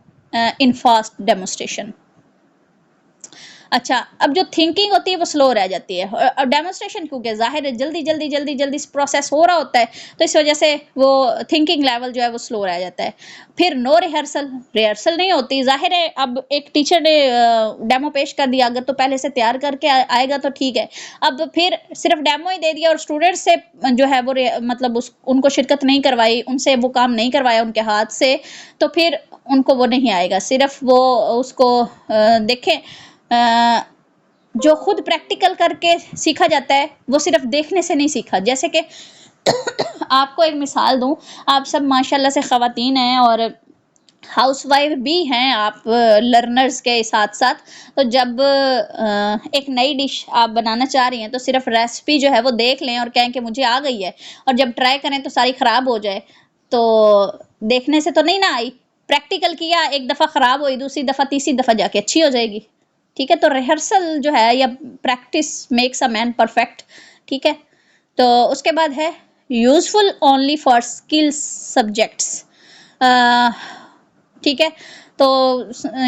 इन फास्ट डेमोन्स्ट्रेशन, अच्छा, अब जो थिंकिंग होती है वो स्लो रह जाती है और डेमोन्स्ट्रेशन क्योंकि ज़ाहिर है जल्दी प्रोसेस हो रहा होता है, तो इस वजह से वो थिंकिंग लेवल जो है वो स्लो रह जाता है। फिर नो रिहर्सल नहीं होती, ज़ाहिर है अब एक टीचर ने डेमो पेश कर दिया, अगर तो पहले से तैयार करके आएगा तो ठीक है। अब फिर सिर्फ डेमो ही दे दिया और स्टूडेंट से जो है वो मतलब उनको शिरकत नहीं करवाई, उनसे वो काम नहीं करवाया उनके हाथ से, तो फिर उनको वो नहीं आएगा। सिर्फ वो उसको देखें, जो खुद प्रैक्टिकल करके सीखा जाता है वो सिर्फ देखने से नहीं सीखा। जैसे कि आपको एक मिसाल दूं, आप सब माशाल्लाह से ख़वातीन हैं और हाउसवाइफ भी हैं आप, लर्नर्स के साथ साथ। तो जब एक नई डिश आप बनाना चाह रही हैं तो सिर्फ रेसिपी जो है वो देख लें और कहें कि मुझे आ गई है, और जब ट्राई करें तो सारी ख़राब हो जाए, तो देखने से तो नहीं ना आई, प्रैक्टिकल किया, एक दफ़ा ख़राब हुई, दूसरी दफ़ा तीसरी दफ़ा जाके अच्छी हो जाएगी। ठीक है, तो रिहर्सल जो है या practice makes a man perfect. ठीक है, तो उसके बाद है useful only for skills subjects. ठीक है, तो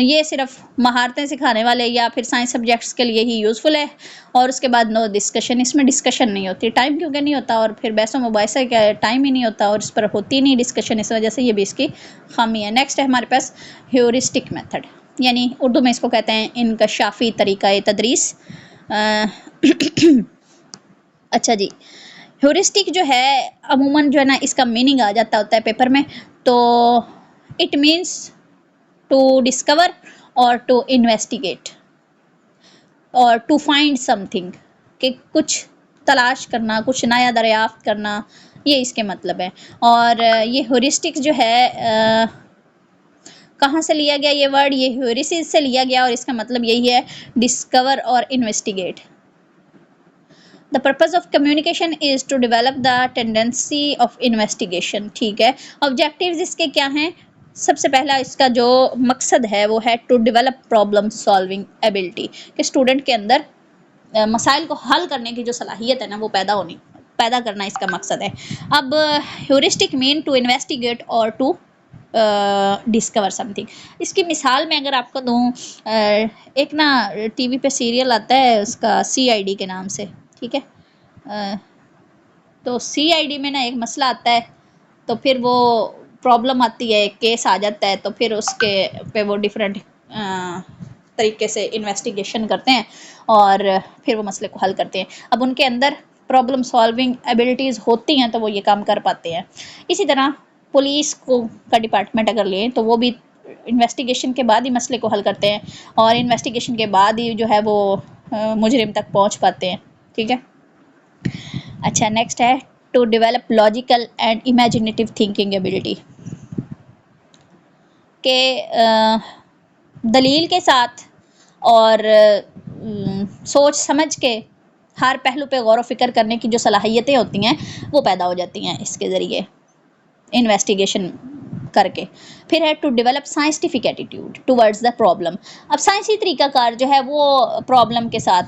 ये सिर्फ महारतें सिखाने वाले या फिर साइंस सब्जेक्ट्स के लिए ही यूज़फुल है। और उसके बाद नो डिस्कशन, इसमें डिस्कशन नहीं होती, टाइम क्योंकि नहीं होता, और फिर बहसों मुबाहिसा का टाइम ही नहीं होता और इस पर होती नहीं डिस्कशन, इस वजह से ये भी इसकी खामी है। नेक्स्ट है हमारे पास ह्यूरिस्टिक मेथड, यानी उर्दू में इसको कहते हैं इनकशाफी तरीक़ा तदरीस। अच्छा जी, ह्यूरिस्टिक जो है अमूमन जो है ना, इसका मीनिंग आ जाता होता है पेपर में, तो इट मीन्स टू डिस्कवर और टू इन्वेस्टिगेट और टू फाइंड समथिंग, कि कुछ तलाश करना, कुछ नया दरियाफ्त करना, ये इसके मतलब है। और ये ह्यूरिस्टिक जो है कहाँ से लिया गया ये वर्ड, ये ह्यूरिसिस से लिया गया और इसका मतलब यही है, डिस्कवर और investigate. The purpose of communication is to develop the tendency of investigation. ठीक है, ऑब्जेक्टिव्स इसके क्या हैं? सबसे पहला इसका जो मकसद है वो है to develop problem solving ability, कि स्टूडेंट के अंदर मसाइल को हल करने की जो सलाहियत है ना वो पैदा करना इसका मकसद है। अब ह्यूरिस्टिक मीन टू इन्वेस्टिगेट और टू डिस्कवर समथिंग। इसकी मिसाल में अगर आपको दूँ, एक ना टीवी पे सीरियल आता है उसका CID के नाम से। ठीक है, तो CID में ना एक मसला आता है, तो फिर वो प्रॉब्लम आती है, केस आ जाता है, तो फिर उसके पे वो डिफरेंट तरीके से इन्वेस्टिगेशन करते हैं और फिर वो मसले को हल करते हैं। अब उनके अंदर प्रॉब्लम सॉल्विंग एबिलिटीज़ होती हैं तो वो ये काम कर पाते हैं। इसी तरह पुलिस को का डिपार्टमेंट अगर लें तो वो भी इन्वेस्टिगेशन के बाद ही मसले को हल करते हैं और इन्वेस्टिगेशन के बाद ही जो है वो मुजरिम तक पहुंच पाते हैं। ठीक है, अच्छा नेक्स्ट है to develop logical and imaginative thinking ability, के दलील के साथ और सोच समझ के हर पहलू पे गौर व फिक्र करने की जो सलाहियतें होती हैं वो पैदा हो जाती हैं इसके ज़रिए इन्वेस्टिगेशन करके। फिर है to develop scientific attitude towards the problem. अब साइंसी तरीक़ाकार जो है वो प्रॉब्लम के साथ,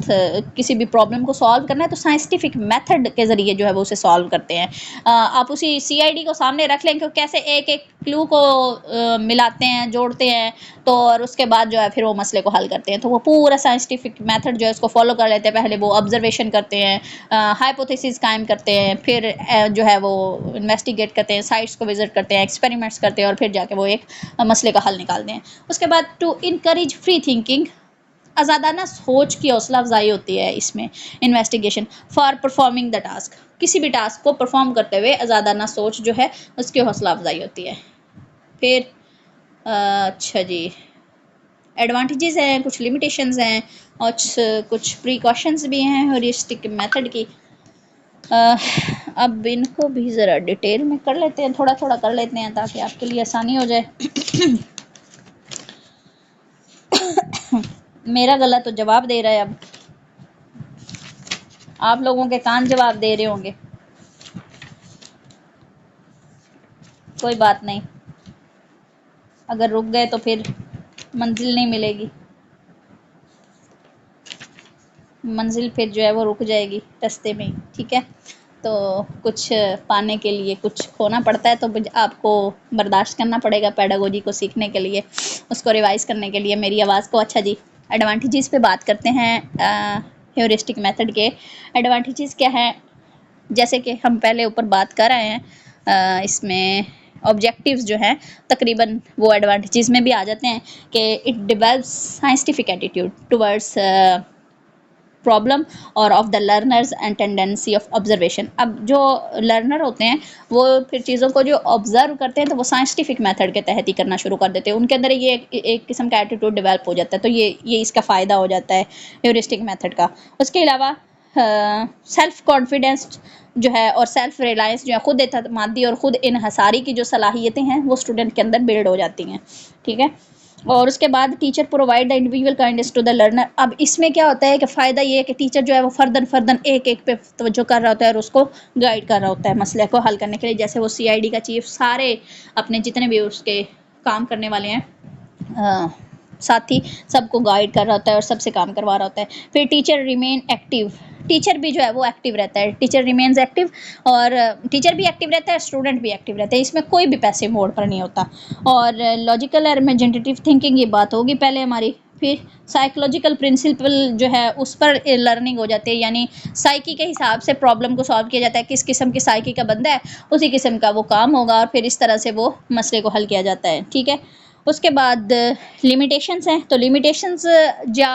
किसी भी प्रॉब्लम को सॉल्व करना है तो साइंटिफिक मेथड के ज़रिए जो है वो उसे सॉल्व करते हैं। आप उसी CID को सामने रख लें कि कैसे एक एक क्लू को मिलाते हैं, जोड़ते हैं, तो और उसके बाद जो है फिर वो मसले को हल करते हैं। तो वो पूरा साइंटिफिक मेथड जो है उसको फॉलो कर लेते हैं। पहले वो ऑब्जर्वेशन करते हैं, हाइपोथेसिस कायम करते हैं, फिर जो है वो इन्वेस्टिगेट करते हैं, साइट्स को विजिट करते हैं, एक्सपेरिमेंट्स करते हैं और फिर जाके वो एक मसले का हल निकालते हैं। उसके बाद टू इनकरेज फ्री थिंकिंग, आज़ादाना सोच की हौसला अफजाई होती है इसमें investigation for performing the task. किसी भी टास्क को परफॉर्म करते हुए आज़ादाना सोच जो है उसकी हौसला अफजाई होती है। फिर अच्छा जी, एडवांटेजेस हैं, कुछ लिमिटेशंस हैं और कुछ प्रिकॉशंस भी हैं ह्यूरिस्टिक मेथड की। अब इनको भी ज़रा डिटेल में कर लेते हैं, थोड़ा थोड़ा कर लेते हैं ताकि आपके लिए आसानी हो जाए। मेरा गला तो जवाब दे रहा है, अब आप लोगों के कान जवाब दे रहे होंगे। कोई बात नहीं, अगर रुक गए तो फिर मंजिल नहीं मिलेगी, मंजिल फिर जो है वो रुक जाएगी रास्ते में। ठीक है, तो कुछ पाने के लिए कुछ खोना पड़ता है, तो आपको बर्दाश्त करना पड़ेगा पेडागोजी को सीखने के लिए, उसको रिवाइज करने के लिए मेरी आवाज़ को। अच्छा जी, एडवांटेजेस पे बात करते हैं। ह्यूरिस्टिक मेथड के एडवांटेजेस क्या है, जैसे कि हम पहले ऊपर बात कर रहे हैं, इसमें ऑब्जेक्टिव्स जो हैं तकरीबन वो एडवांटेजेस में भी आ जाते हैं कि it develops scientific attitude towards problem और of the learners and tendency of observation. अब जो लर्नर होते हैं वो फिर चीज़ों को जो ऑब्जर्व करते हैं तो वो साइंटिफिक मेथड के तहत ही करना शुरू कर देते हैं, उनके अंदर ये एक किस्म का एटीट्यूड डेवलप हो जाता है, तो ये इसका फ़ायदा हो जाता है ह्यूरिस्टिक मेथड का। उसके अलावा सेल्फ कॉन्फिडेंस जो है और सेल्फ रिलायंस जो है, खुद एतमादी और ख़ुद इन्हसारी की जो सलाहियतें हैं वो स्टूडेंट के अंदर बिल्ड हो जाती हैं, ठीक है। और उसके बाद teacher provide the individual kindness to the learner. अब इसमें क्या होता है कि फ़ायदा ये है कि टीचर जो है वो फर्दन एक एक पे तवज्जो कर रहा होता है और उसको गाइड कर रहा होता है मसले को हल करने के लिए। जैसे वो CID का चीफ सारे अपने जितने भी उसके काम करने वाले हैं साथी सबको गाइड कर रहा होता है और सबसे काम करवा रहा होता है। फिर टीचर रिमेन एक्टिव, टीचर भी जो है वो एक्टिव रहता है, टीचर रिमेन्स एक्टिव, और टीचर भी एक्टिव रहता है, स्टूडेंट भी एक्टिव रहता है, इसमें कोई भी पैसिव मोड पर नहीं होता। और लॉजिकल और इमेजिनेटिव थिंकिंग, ये बात होगी पहले हमारी। फिर साइकोलॉजिकल प्रिंसिपल जो है उस पर लर्निंग हो जाती है, यानी साइकी के हिसाब से प्रॉब्लम को सॉल्व किया जाता है, किस किस्म की साइकी का बंदा है उसी किस्म का वो काम होगा और फिर इस तरह से वो मसले को हल किया जाता है, ठीक है। उसके बाद लिमिटेशंस हैं, तो लिमिटेशंस या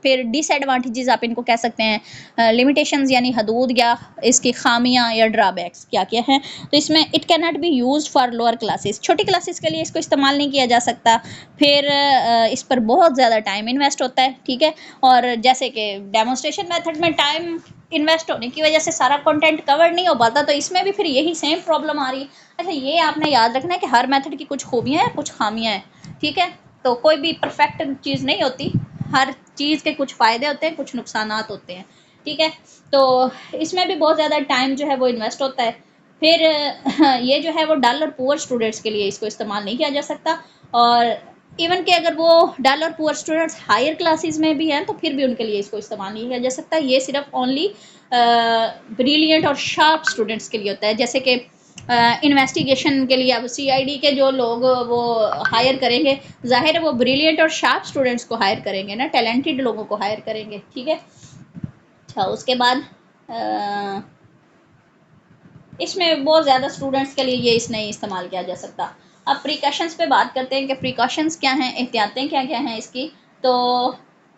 फिर डिसएडवांटेजेस आप इनको कह सकते हैं। लिमिटेशंस यानी हदूद या इसकी खामियां या ड्रॉबैक्स क्या क्या हैं, तो इसमें it can not be used for lower classes, छोटी क्लासेस के लिए इसको इस्तेमाल नहीं किया जा सकता। फिर इस पर बहुत ज़्यादा टाइम इन्वेस्ट होता है, ठीक है। और जैसे कि डेमोन्स्ट्रेशन मेथड में टाइम इन्वेस्ट होने की वजह से सारा कंटेंट कवर नहीं हो पाता, तो इसमें भी फिर यही सेम प्रॉब्लम आ रही है। अच्छा, ये आपने याद रखना है कि हर मेथड की कुछ खूबियाँ हैं कुछ खामियाँ हैं, ठीक है। तो कोई भी परफेक्ट चीज़ नहीं होती, हर चीज़ के कुछ फ़ायदे होते हैं कुछ नुकसानात होते हैं, ठीक है। तो इसमें भी बहुत ज़्यादा टाइम जो है वो इन्वेस्ट होता है। फिर ये जो है वो डल और पुअर स्टूडेंट्स के लिए इसको इस्तेमाल नहीं किया जा सकता, और इवन कि अगर वो डल और पुअर स्टूडेंट्स हायर क्लासेस में भी हैं तो फिर भी उनके लिए इसको इस्तेमाल नहीं किया जा सकता। ये सिर्फ ओनली ब्रिलियंट और शार्प स्टूडेंट्स के लिए होता है। जैसे कि इन्वेस्टिगेशन के लिए अब CID के जो लोग वो हायर करेंगे, जाहिर है वो ब्रिलियंट और शार्प स्टूडेंट्स को हायर करेंगे ना, टैलेंटेड लोगों को हायर करेंगे, ठीक है। अच्छा, उसके बाद इसमें बहुत ज़्यादा स्टूडेंट्स के लिए ये इस नहीं इस्तेमाल किया जा सकता। अब प्रिकॉशंस पे बात करते हैं कि प्रिकॉशंस क्या हैं, एहतियातें क्या क्या हैं इसकी। तो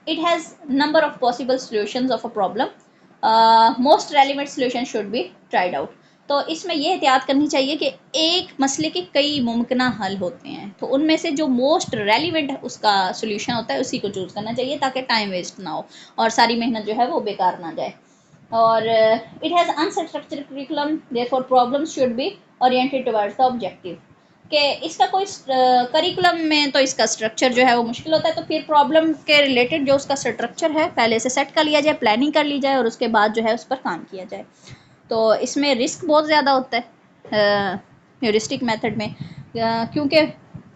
it has number of possible solutions of a problem, most relevant solution should be tried out. तो इसमें ये एहतियात करनी चाहिए कि एक मसले के कई मुमकिन हल होते हैं, तो उनमें से जो मोस्ट रेलिवेंट उसका सोल्यूशन होता है उसी को चूज़ करना चाहिए ताकि टाइम वेस्ट ना हो और सारी मेहनत जो है वो बेकार ना जाए। और it has unstructured curriculum, therefore problems should be oriented towards the objective. कि इसका कोई करिकुलम में तो इसका स्ट्रक्चर जो है वो मुश्किल होता है, तो फिर प्रॉब्लम के रिलेटेड जो उसका स्ट्रक्चर है पहले से सेट कर लिया जाए, प्लानिंग कर ली जाए और उसके बाद जो है उस पर काम किया जाए। तो इसमें रिस्क बहुत ज़्यादा होता है ह्यूरिस्टिक मेथड में, क्योंकि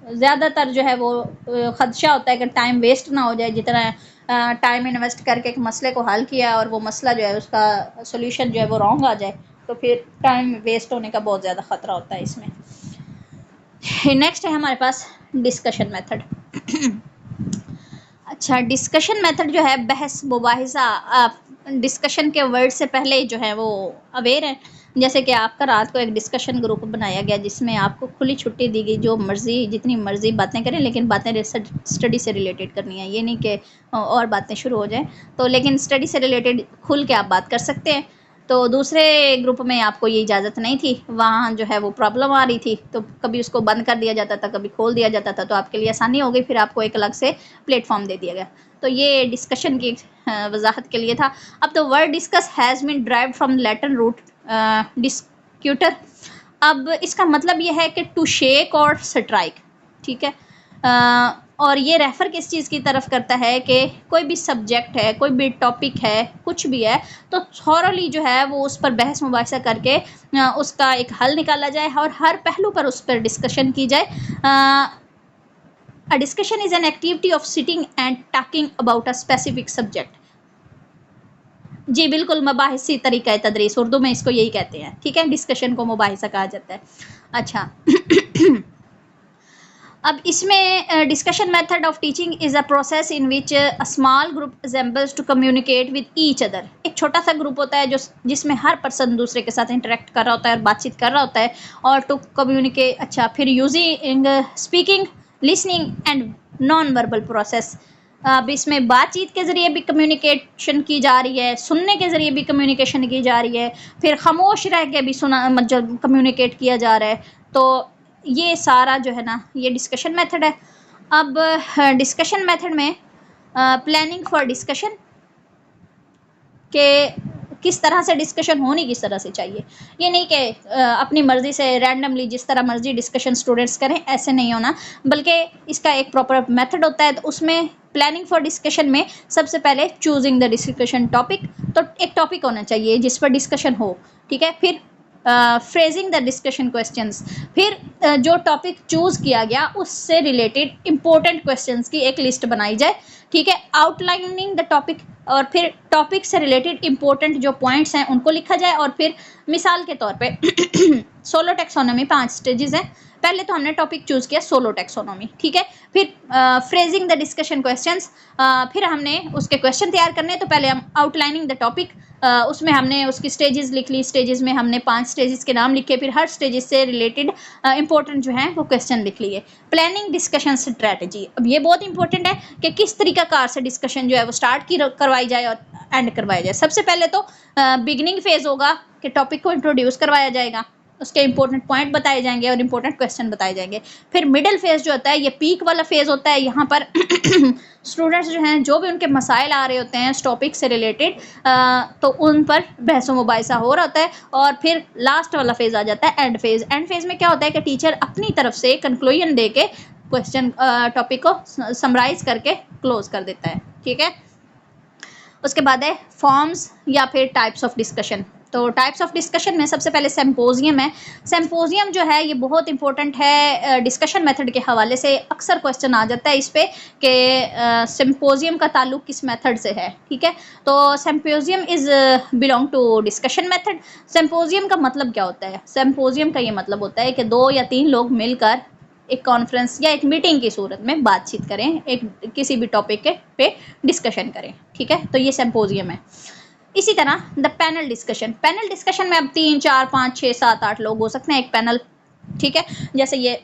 ज़्यादातर जो है वो ख़दशा होता है कि टाइम वेस्ट ना हो जाए। जितना टाइम इन्वेस्ट करके एक मसले को हल किया और वो मसला जो है उसका सोल्यूशन जो है वो रॉन्ग आ जाए, तो फिर टाइम वेस्ट होने का बहुत ज़्यादा ख़तरा होता है इसमें। नेक्स्ट है हमारे पास डिस्कशन मेथड। अच्छा, डिस्कशन मेथड जो है बहस मुबाहिसा, डिस्कशन के वर्ड से पहले जो है वो अवेयर है। जैसे कि आपका रात को एक डिस्कशन ग्रुप बनाया गया जिसमें आपको खुली छुट्टी दी गई, जो मर्ज़ी जितनी मर्ज़ी बातें करें, लेकिन बातें स्टडी से रिलेटेड करनी है, ये नहीं कि और बातें शुरू हो जाएं। तो लेकिन स्टडी से रिलेटेड खुल के आप बात कर सकते हैं। तो दूसरे ग्रुप में आपको ये इजाज़त नहीं थी, वहाँ जो है वो प्रॉब्लम आ रही थी, तो कभी उसको बंद कर दिया जाता था कभी खोल दिया जाता था, तो आपके लिए आसानी हो गई, फिर आपको एक अलग से प्लेटफॉर्म दे दिया गया। तो ये डिस्कशन की वजाहत के लिए था। अब तो word discuss has been derived from Latin root discuter. अब इसका मतलब ये है कि टू शेक और स्ट्राइक, ठीक है। और ये रेफ़र किस चीज़ की तरफ करता है कि कोई भी सब्जेक्ट है, कोई भी टॉपिक है, कुछ भी है, तो थॉरली जो है वो उस पर बहस मुबाहिसा करके उसका एक हल निकाला जाए और हर पहलू पर उस पर डिस्कशन की जाए। A discussion is an activity of sitting and talking about a specific subject. जी बिल्कुल, मबाहिसी तरीका है तदरीस, उर्दू में इसको यही कहते हैं, ठीक है। डिस्कशन को मुबाहिसा कहा जाता है। अच्छा अब इसमें discussion method of teaching is a process in which a small group assembles to communicate with each other. एक छोटा सा ग्रुप होता है जो जिसमें हर पर्सन दूसरे के साथ इंटरेक्ट कर रहा होता है और बातचीत कर रहा होता है, और टू कम्युनिकेट, अच्छा, फिर using speaking, listening and non verbal process. अब इसमें बातचीत के ज़रिए भी कम्युनिकेशन की जा रही है, सुनने के ज़रिए भी कम्युनिकेशन की जा रही है, फिर खामोश रह के भी सुना मतलब कम्युनिकेट किया जा रहा है। तो ये सारा जो है ना, ये डिस्कशन मेथड है। अब डिस्कशन मेथड में प्लानिंग फॉर डिस्कशन के किस तरह से डिस्कशन होनी किस तरह से चाहिए, ये नहीं कि अपनी मर्ज़ी से रैंडमली जिस तरह मर्ज़ी डिस्कशन स्टूडेंट्स करें, ऐसे नहीं होना, बल्कि इसका एक प्रॉपर मेथड होता है। तो उसमें प्लानिंग फॉर डिस्कशन में सबसे पहले चूजिंग द डिस्कशन टॉपिक, तो एक टॉपिक होना चाहिए जिस पर डिस्कशन हो, ठीक है। फिर फ्रेजिंग द डिस्कशन क्वेश्चंस, फिर जो टॉपिक चूज़ किया गया उससे रिलेटेड इंपॉर्टेंट क्वेश्चंस की एक लिस्ट बनाई जाए, ठीक है। आउटलाइनिंग द टॉपिक, और फिर टॉपिक से रिलेटेड इंपॉर्टेंट जो पॉइंट्स हैं उनको लिखा जाए। और फिर मिसाल के तौर पे सोलो टेक्सोनॉमी 5 स्टेजेस हैं। पहले तो हमने टॉपिक चूज़ किया सोलो टेक्सोनॉमी, ठीक है। फिर फ्रेजिंग द डिस्कशन क्वेश्चंस, फिर हमने उसके क्वेश्चन तैयार करने, तो पहले हम आउटलाइनिंग द टॉपिक, उसमें हमने उसकी स्टेजेस लिख ली, स्टेजेस में हमने 5 स्टेजेस के नाम लिखे, फिर हर स्टेजेस से रिलेटेड इंपॉर्टेंट जो है वो क्वेश्चन लिख लिए। प्लानिंग डिस्कशन स्ट्रैटेजी, अब ये बहुत इंपॉर्टेंट है कि किस तरीकाकार से डिस्कशन जो है वो स्टार्ट की करवाई जाए और एंड करवाया जाए। सबसे पहले तो बिगिनिंग फेज होगा कि टॉपिक को इंट्रोड्यूस करवाया जाएगा, उसके इंपॉर्टेंट पॉइंट बताए जाएंगे और इंपॉर्टेंट क्वेश्चन बताए जाएंगे। फिर मिडिल फेज जो होता है ये पीक वाला फेज होता है, यहाँ पर स्टूडेंट्स जो हैं जो भी उनके मसाइल आ रहे होते हैं इस टॉपिक से रिलेटेड, तो उन पर बहस मुबाहिसा हो रहा होता है। और फिर लास्ट वाला फेज आ जाता है एंड फेज। एंड फेज में क्या होता है कि टीचर अपनी तरफ से कंक्लूजन दे के क्वेश्चन टॉपिक को समराइज करके क्लोज कर देता है, ठीक है। उसके बाद है फॉर्म्स या फिर टाइप्स ऑफ डिस्कशन। तो टाइप्स ऑफ डिस्कशन में सबसे पहले सिम्पोजियम है। सिम्पोजियम जो है ये बहुत इंपॉर्टेंट है डिस्कशन मेथड के हवाले से, अक्सर क्वेश्चन आ जाता है इस पे कि सिम्पोजियम का ताल्लुक किस मेथड से है, ठीक है। तो symposium is belong to discussion method. Symposium का मतलब क्या होता है? सिम्पोजियम का ये मतलब होता है कि 2 या 3 लोग मिलकर एक कॉन्फ्रेंस या एक मीटिंग की सूरत में बातचीत करें, एक किसी भी टॉपिक के पे डिस्कशन करें, ठीक है। तो ये सिम्पोजियम है। इसी तरह the panel discussion. Panel discussion में अब 3, 4, 5, 6, 7, 8 लोग हो सकते हैं एक पैनल, ठीक है। जैसे ये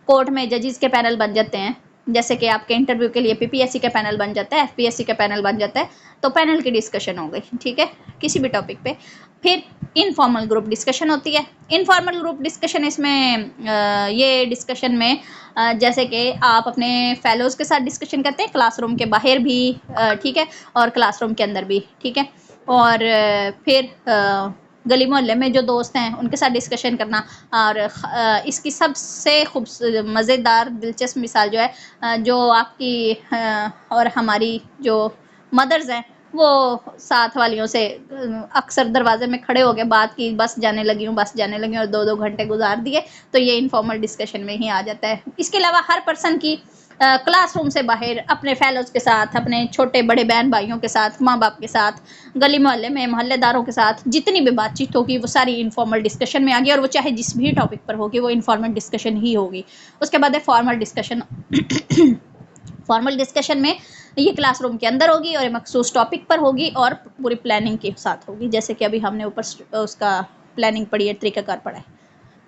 कोर्ट में जजेस के पैनल बन जाते हैं, जैसे कि आपके इंटरव्यू के लिए पीपीएससी का पैनल बन जाता है, एफपीएससी का पैनल बन जाता है, तो पैनल की डिस्कशन हो गई, ठीक है, किसी भी टॉपिक पे। फिर इनफॉर्मल ग्रुप डिस्कशन होती है। इनफॉर्मल ग्रुप डिस्कशन इसमें ये डिस्कशन में जैसे कि आप अपने फेलोज़ के साथ डिस्कशन करते हैं, क्लासरूम के बाहर भी, ठीक है, और क्लासरूम के अंदर भी, ठीक है। और फिर गली मोहल्ले में जो दोस्त हैं उनके साथ डिस्कशन करना। और इसकी सबसे खूब मज़ेदार दिलचस्प मिसाल जो है, जो आपकी और हमारी जो मदर्स हैं वो साथ वालियों से अक्सर दरवाजे में खड़े हो गए बात की, बस जाने लगी हूँ, बस जाने लगी हूँ, और 2-2 घंटे गुजार दिए। तो ये इनफॉर्मल डिस्कशन में ही आ जाता है। इसके अलावा हर पर्सन की क्लासरूम से बाहर अपने फेलोज़ के साथ, अपने छोटे बड़े बहन भाइयों के साथ, माँ बाप के साथ, गली मोहल्ले में मोहल्लेदारों के साथ जितनी भी बातचीत होगी वो सारी इनफॉर्मल डिस्कशन में आ गई, और वो चाहे जिस भी टॉपिक पर होगी वो इनफॉर्मल डिस्कशन ही होगी। उसके बाद है फॉर्मल डिस्कशन। फॉर्मल डिस्कशन में ये क्लासरूम के अंदर होगी और मखसूस टॉपिक पर होगी और पूरी प्लानिंग के साथ होगी, जैसे कि अभी हमने ऊपर उसका प्लानिंग पढ़ी है, तरीकाकार पढ़ा है।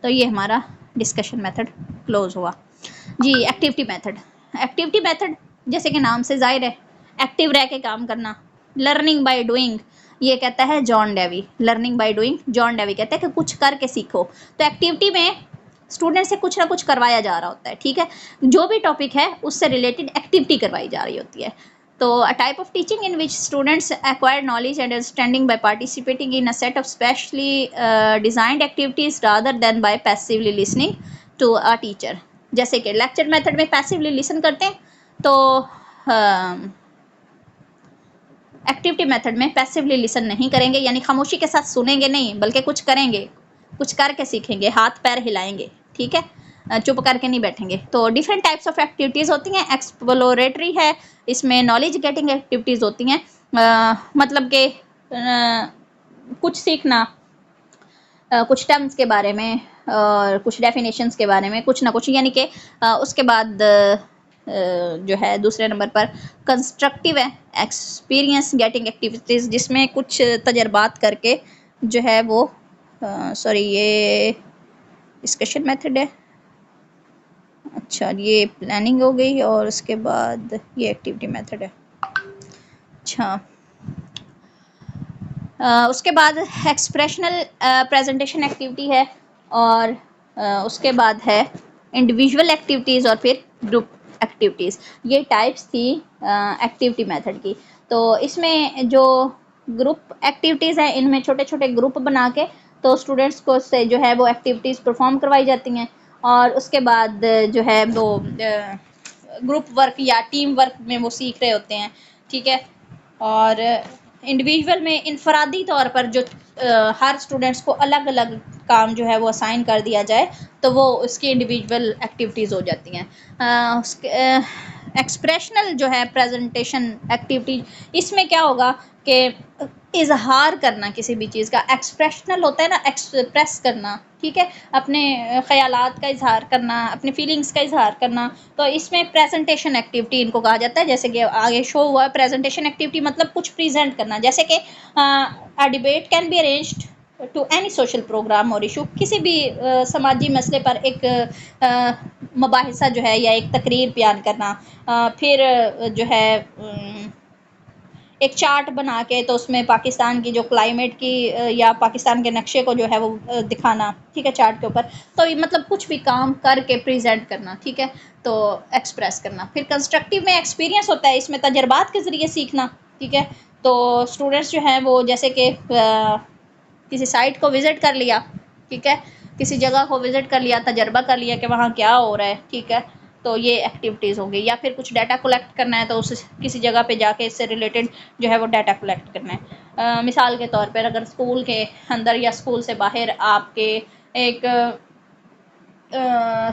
तो ये हमारा डिस्कशन मेथड क्लोज हुआ जी। Activity method. एक्टिविटी मेथड जैसे कि नाम से जाहिर है एक्टिव रह के काम करना, लर्निंग बाय डूइंग, ये कहता है John Dewey. Learning by doing John Dewey कहता है कि कुछ करके सीखो। तो एक्टिविटी में स्टूडेंट से कुछ ना कुछ करवाया जा रहा होता है, ठीक है, जो भी टॉपिक है उससे रिलेटेड एक्टिविटी करवाई जा रही होती है। तो a type of teaching in which students acquire knowledge and understanding by participating in a set of specially designed activities rather than by passively listening to a teacher. जैसे कि लेक्चर मेथड में passively listen करते हैं, तो activity method में passively listen नहीं करेंगे, यानी खामोशी के साथ सुनेंगे नहीं बल्कि कुछ करेंगे, कुछ करके सीखेंगे, हाथ पैर हिलाएंगे, ठीक है, चुप करके नहीं बैठेंगे। तो डिफरेंट टाइप्स ऑफ एक्टिविटीज़ होती हैं। एक्सप्लोरेटरी है, इसमें नॉलेज गेटिंग एक्टिविटीज़ होती हैं, मतलब कि कुछ सीखना, कुछ टर्म्स के बारे में, और कुछ डेफिनेशंस के बारे में कुछ ना कुछ, यानी कि उसके बाद जो है दूसरे नंबर पर कंस्ट्रक्टिव है, एक्सपीरियंस गेटिंग एक्टिविटीज़, जिसमें कुछ तजर्बात करके जो है वो सॉरी ये डिस्कशन मेथड है। अच्छा, ये प्लानिंग हो गई और उसके बाद ये एक्टिविटी मेथड है। अच्छा, उसके बाद एक्सप्रेशनल प्रेजेंटेशन एक्टिविटी है और उसके बाद है इंडिविजुअल एक्टिविटीज़ और फिर ग्रुप एक्टिविटीज़। ये टाइप्स थी एक्टिविटी मेथड की। तो इसमें जो ग्रुप एक्टिविटीज़ हैं, इनमें छोटे छोटे ग्रुप बना के तो स्टूडेंट्स को से जो है वो एक्टिविटीज़ परफॉर्म करवाई जाती हैं और उसके बाद जो है वो ग्रुप वर्क या टीम वर्क में वो सीख रहे होते हैं, ठीक है। और इंडिविजुअल में इनफरादी तौर पर जो हर स्टूडेंट्स को अलग अलग काम जो है वो असाइन कर दिया जाए तो वो उसकी इंडिविजुअल एक्टिविटीज़ हो जाती हैं। एक्सप्रेशनल जो है प्रेजेंटेशन एक्टिविटी, इसमें क्या होगा कि इजहार करना किसी भी चीज़ का। एक्सप्रेशनल होता है ना, एक्सप्रेस करना, ठीक है, अपने ख्यालात का इजहार करना, अपनी फीलिंग्स का इजहार करना। तो इसमें प्रेजेंटेशन एक्टिविटी इनको कहा जाता है। जैसे कि आगे शो हुआ है, प्रेजेंटेशन एक्टिविटी मतलब कुछ प्रेजेंट करना। जैसे कि a debate can be arranged to any social program और इशू, किसी भी समाजी मसले पर एक मुबाहिसा जो है या एक तकरीर बयान करना। फिर जो है एक चार्ट बना के तो उसमें पाकिस्तान की जो क्लाइमेट की या पाकिस्तान के नक्शे को जो है वो दिखाना, ठीक है, चार्ट के ऊपर। तो ये मतलब कुछ भी काम करके प्रेजेंट करना, ठीक है, तो एक्सप्रेस करना। फिर कंस्ट्रक्टिव में एक्सपीरियंस होता है, इसमें तजर्बात के ज़रिए सीखना, ठीक है। तो स्टूडेंट्स जो हैं वो जैसे कि किसी साइट को विज़िट कर लिया, ठीक है, किसी जगह को विज़िट कर लिया, तजर्बा कर लिया कि वहाँ क्या हो रहा है, ठीक है, तो ये एक्टिविटीज़ हो गई। या फिर कुछ डाटा कलेक्ट करना है तो उस किसी जगह पे जाके इससे रिलेटेड जो है वो डाटा कलेक्ट करना है। मिसाल के तौर पर अगर स्कूल के अंदर या स्कूल से बाहर आपके एक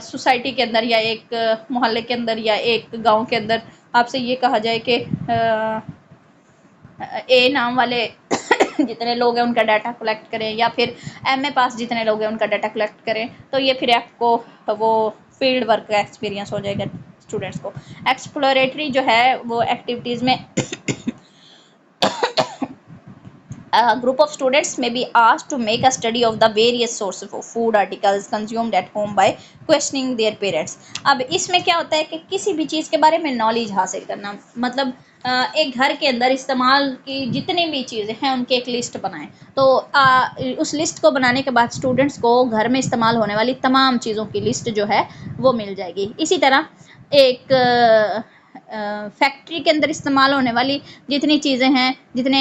सोसाइटी के अंदर या एक मोहल्ले के अंदर या एक गांव के अंदर आपसे ये कहा जाए कि ए नाम वाले जितने लोग हैं उनका डाटा कलेक्ट करें, या फिर एमए पास जितने लोग हैं उनका डाटा कलेक्ट करें, तो ये फिर आपको वो फील्ड वर्क का एक्सपीरियंस हो जाएगा स्टूडेंट्स को। एक्सप्लोरेटरी जो है वो एक्टिविटीज़ में a group of students may be asked to make a study of the various sources of food articles consumed at home by questioning their parents। अब इसमें क्या होता है कि किसी भी चीज़ के बारे में नॉलेज हासिल करना, मतलब एक घर के अंदर इस्तेमाल की जितनी भी चीज़ें हैं उनकी एक लिस्ट बनाएं। तो उस लिस्ट को बनाने के बाद स्टूडेंट्स को घर में इस्तेमाल होने वाली तमाम चीज़ों की लिस्ट जो है वो मिल जाएगी। इसी तरह एक फैक्ट्री के अंदर इस्तेमाल होने वाली जितनी चीज़ें हैं, जितने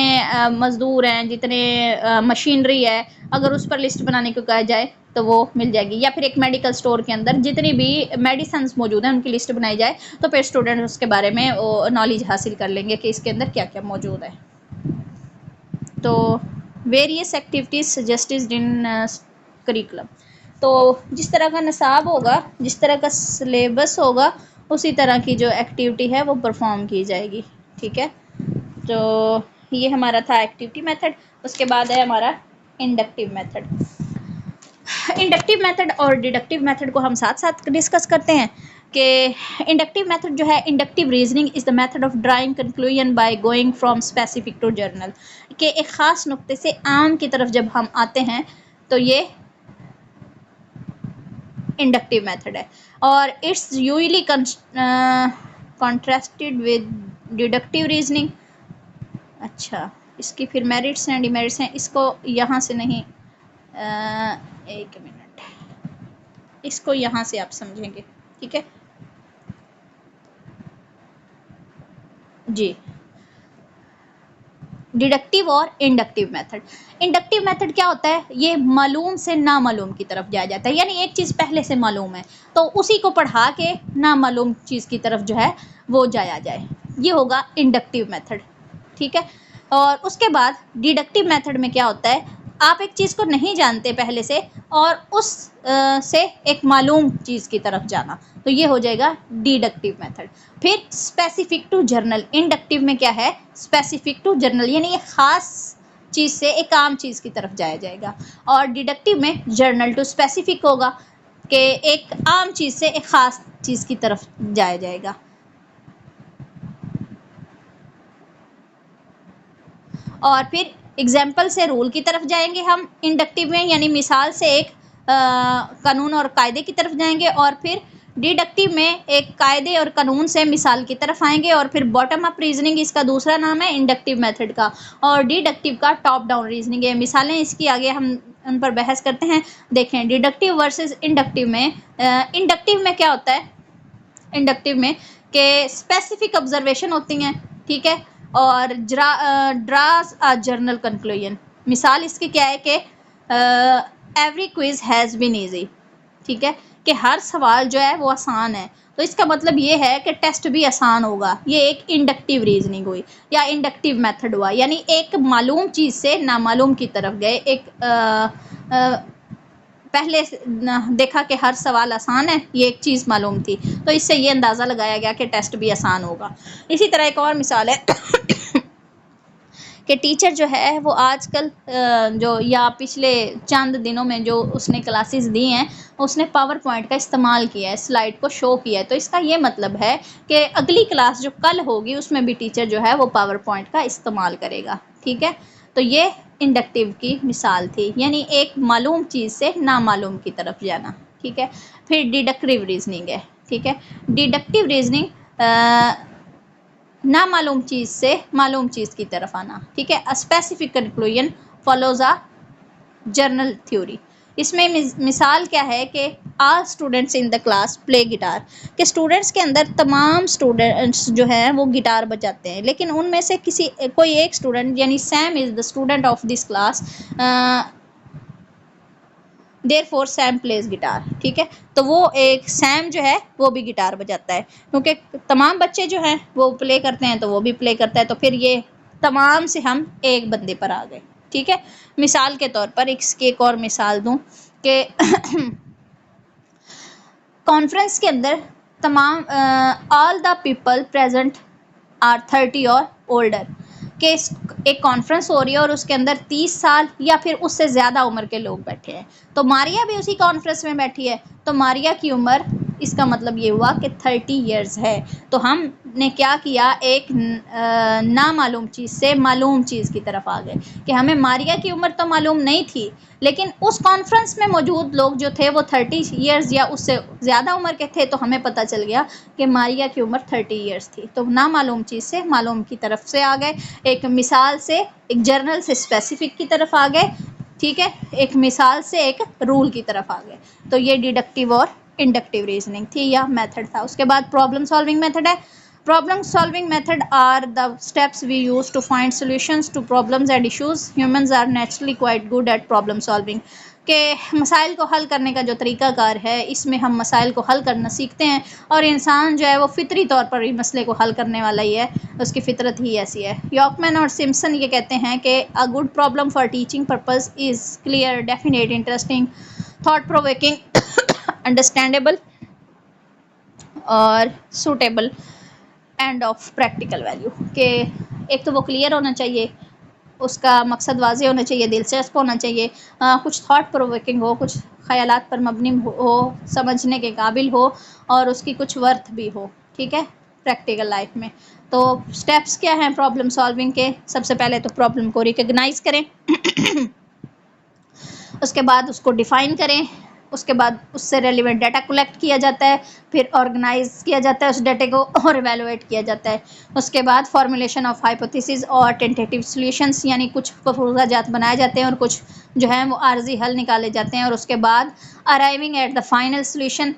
मज़दूर हैं, जितने मशीनरी है, अगर उस पर लिस्ट बनाने को कहा जाए तो वो मिल जाएगी। या फिर एक मेडिकल स्टोर के अंदर जितनी भी मेडिसिन्स मौजूद हैं उनकी लिस्ट बनाई जाए तो फिर स्टूडेंट उसके बारे में वो नॉलेज हासिल कर लेंगे कि इसके अंदर क्या क्या मौजूद है। तो वेरियस एक्टिविटीज़ सजेस्टेड इन करिकुलम, तो जिस तरह का निसाब होगा, जिस तरह का सिलेबस होगा, उसी तरह की जो एक्टिविटी है वो परफॉर्म की जाएगी, ठीक है। तो ये हमारा था एक्टिविटी मेथड। उसके बाद है हमारा इंडक्टिव मेथड। इंडक्टिव मेथड और डिडक्टिव मेथड को हम साथ साथ डिस्कस करते हैं कि इंडक्टिव मेथड जो है, inductive reasoning is the method of drawing conclusion by going from specific to general, कि एक ख़ास नुक्ते से आम की तरफ जब हम आते हैं तो ये इंडक्टिव मेथड है। और it's usually contrasted with deductive reasoning. अच्छा, इसकी फिर मेरिट्स हैं, डिमेरिट्स हैं, इसको यहाँ से नहीं, एक मिनट, इसको यहाँ से आप समझेंगे, ठीक है जी। डिडक्टिव और इंडक्टिव मेथड। इंडक्टिव मेथड क्या होता है, ये मालूम से नामालूम की तरफ जाया जाता है, यानी एक चीज़ पहले से मालूम है तो उसी को पढ़ा के नामालूम चीज़ की तरफ जो है वो जाया जाए, ये होगा इंडक्टिव मेथड, ठीक है। और उसके बाद डिडक्टिव मेथड में क्या होता है, आप एक चीज़ को नहीं जानते पहले से और उस से एक मालूम चीज़ की तरफ जाना, तो ये हो जाएगा डिडक्टिव मेथड। फिर स्पेसिफिक टू जर्नल, इंडक्टिव में क्या है, स्पेसिफिक टू जर्नल, यानी ये ख़ास चीज़ से एक आम चीज़ की तरफ जाया जाएगा। और डिडक्टिव में जर्नल टू स्पेसिफिक होगा कि एक आम चीज़ से एक ख़ास चीज़ की तरफ जाया जाएगा। और फिर एग्जाम्पल से रूल की तरफ जाएंगे हम इंडक्टिव में, यानी मिसाल से एक कानून और कायदे की तरफ जाएंगे। और फिर डिडक्टिव में एक कायदे और कानून से मिसाल की तरफ आएंगे। और फिर बॉटम अप रीजनिंग इसका दूसरा नाम है इंडक्टिव मेथड का, और डिडक्टिव का टॉप डाउन रीजनिंग है। मिसालें इसकी आगे हम उन पर बहस करते हैं। देखें डिडक्टिव वर्सेस इंडक्टिव में, इंडक्टिव में क्या होता है, इंडक्टिव में के स्पेसिफिक ऑब्जर्वेशन होती हैं, ठीक है, और ड्रास अ जर्नल कंक्लूजन। मिसाल इसकी क्या है कि every quiz has been easy, ठीक है, कि हर सवाल जो है वो आसान है, तो इसका मतलब ये है कि टेस्ट भी आसान होगा। ये एक इंडक्टिव रीजनिंग हुई या इंडक्टिव मेथड हुआ, यानी एक मालूम चीज़ से नामालूम की तरफ गए। एक पहले देखा कि हर सवाल आसान है, ये एक चीज़ मालूम थी, तो इससे ये अंदाज़ा लगाया गया कि टेस्ट भी आसान होगा। इसी तरह एक और मिसाल है कि टीचर जो है वो आजकल जो या पिछले चंद दिनों में जो उसने क्लासेस दी हैं, उसने पावर पॉइंट का इस्तेमाल किया है, स्लाइड को शो किया है। तो इसका ये मतलब है कि अगली क्लास जो कल होगी उसमें भी टीचर जो है वो पावर पॉइंट का इस्तेमाल करेगा, ठीक है। तो ये इंडक्टिव की मिसाल थी, यानी एक मालूम चीज़ से नामालूम की तरफ जाना, ठीक है। फिर डिडक्टिव रीजनिंग है, ठीक है। डिडक्टिव रीजनिंग ना मालूम चीज़ से मालूम चीज़ की तरफ आना, ठीक है। A specific conclusion follows a general theory. इसमें मिसाल क्या है कि all students in the class play guitar, कि स्टूडेंट्स के अंदर तमाम स्टूडेंट्स जो हैं वो गिटार बजाते हैं, लेकिन उनमें से कोई एक स्टूडेंट, यानी Sam is the student of this class, therefore Sam plays guitar, ठीक है। तो वो एक सैम जो है वो भी गिटार बजाता है, क्योंकि तमाम बच्चे जो हैं वो प्ले करते हैं तो वो भी प्ले करता है, तो फिर ये तमाम से हम एक बंदे पर आ गए, ठीक है। मिसाल के तौर पर इसकी एक और मिसाल दूं कि कॉन्फ्रेंस के अंदर तमाम all the people present are 30 और ओल्डर, के एक कॉन्फ्रेंस हो रही है और उसके अंदर 30 साल या फिर उससे ज़्यादा उम्र के लोग बैठे हैं। तो मारिया भी उसी कॉन्फ्रेंस में बैठी है, तो मारिया की उम्र, इसका मतलब ये हुआ कि 30 इयर्स है। तो हमने क्या किया, एक नामालूम चीज़ से मालूम चीज़ की तरफ आ गए, कि हमें मारिया की उम्र तो मालूम नहीं थी, लेकिन उस कॉन्फ्रेंस में मौजूद लोग जो थे वो 30 इयर्स या उससे ज़्यादा उम्र के थे, तो हमें पता चल गया कि मारिया की उम्र 30 इयर्स थी। तो नामालूम चीज़ से मालूम की तरफ से आ गए, एक मिसाल से एक जर्नल से स्पेसिफिक की तरफ आ गए, ठीक है, एक मिसाल से एक रूल की तरफ आ गए। तो ये डिडक्टिव और इंडक्टिव रीजनिंग थी या मेथड था। उसके बाद प्रॉब्लम सॉल्विंग मेथड है। Problem solving method are the steps we use to find solutions to problems and issues. Humans are naturally quite good at problem solving, के मसाइल को हल करने का जो तरीक़ाकार है, इसमें हम मसाइल को हल करना सीखते हैं, और इंसान जो है वो फितरी तौर पर ही मसले को हल करने वाला ही है, उसकी फितरत ही ऐसी है। यॉकमैन और सिम्पसन ये कहते हैं कि a good problem for teaching purpose is clear, definite, interesting, thought provoking, understandable और suitable and of practical value. के एक तो वो क्लियर होना चाहिए, उसका मकसद वाज़ेह होना चाहिए, दिलचस्प होना चाहिए, कुछ थॉट प्रोवोकिंग हो, कुछ ख़यालात पर मबनी हो, समझने के काबिल हो, और उसकी कुछ वर्थ भी हो, ठीक है, प्रैक्टिकल लाइफ में। तो स्टेप्स क्या हैं प्रॉब्लम सॉल्विंग के? सबसे पहले तो प्रॉब्लम को रिकग्नाइज़ करें उसके बाद उसको डिफ़ाइन करें, उसके बाद उससे रेलिवेंट डाटा कलेक्ट किया जाता है, फिर ऑर्गेनाइज किया जाता है उस डाटे को, और एवेलुएट किया जाता है। उसके बाद फॉर्मुलेशन ऑफ हाइपोथेसिस और टेंटेटिव सॉल्यूशंस, यानी कुछ मफरूज़ा जात बनाए जाते हैं और कुछ जो है वो आर्जी हल निकाले जाते हैं, और उसके बाद arriving at the final solution,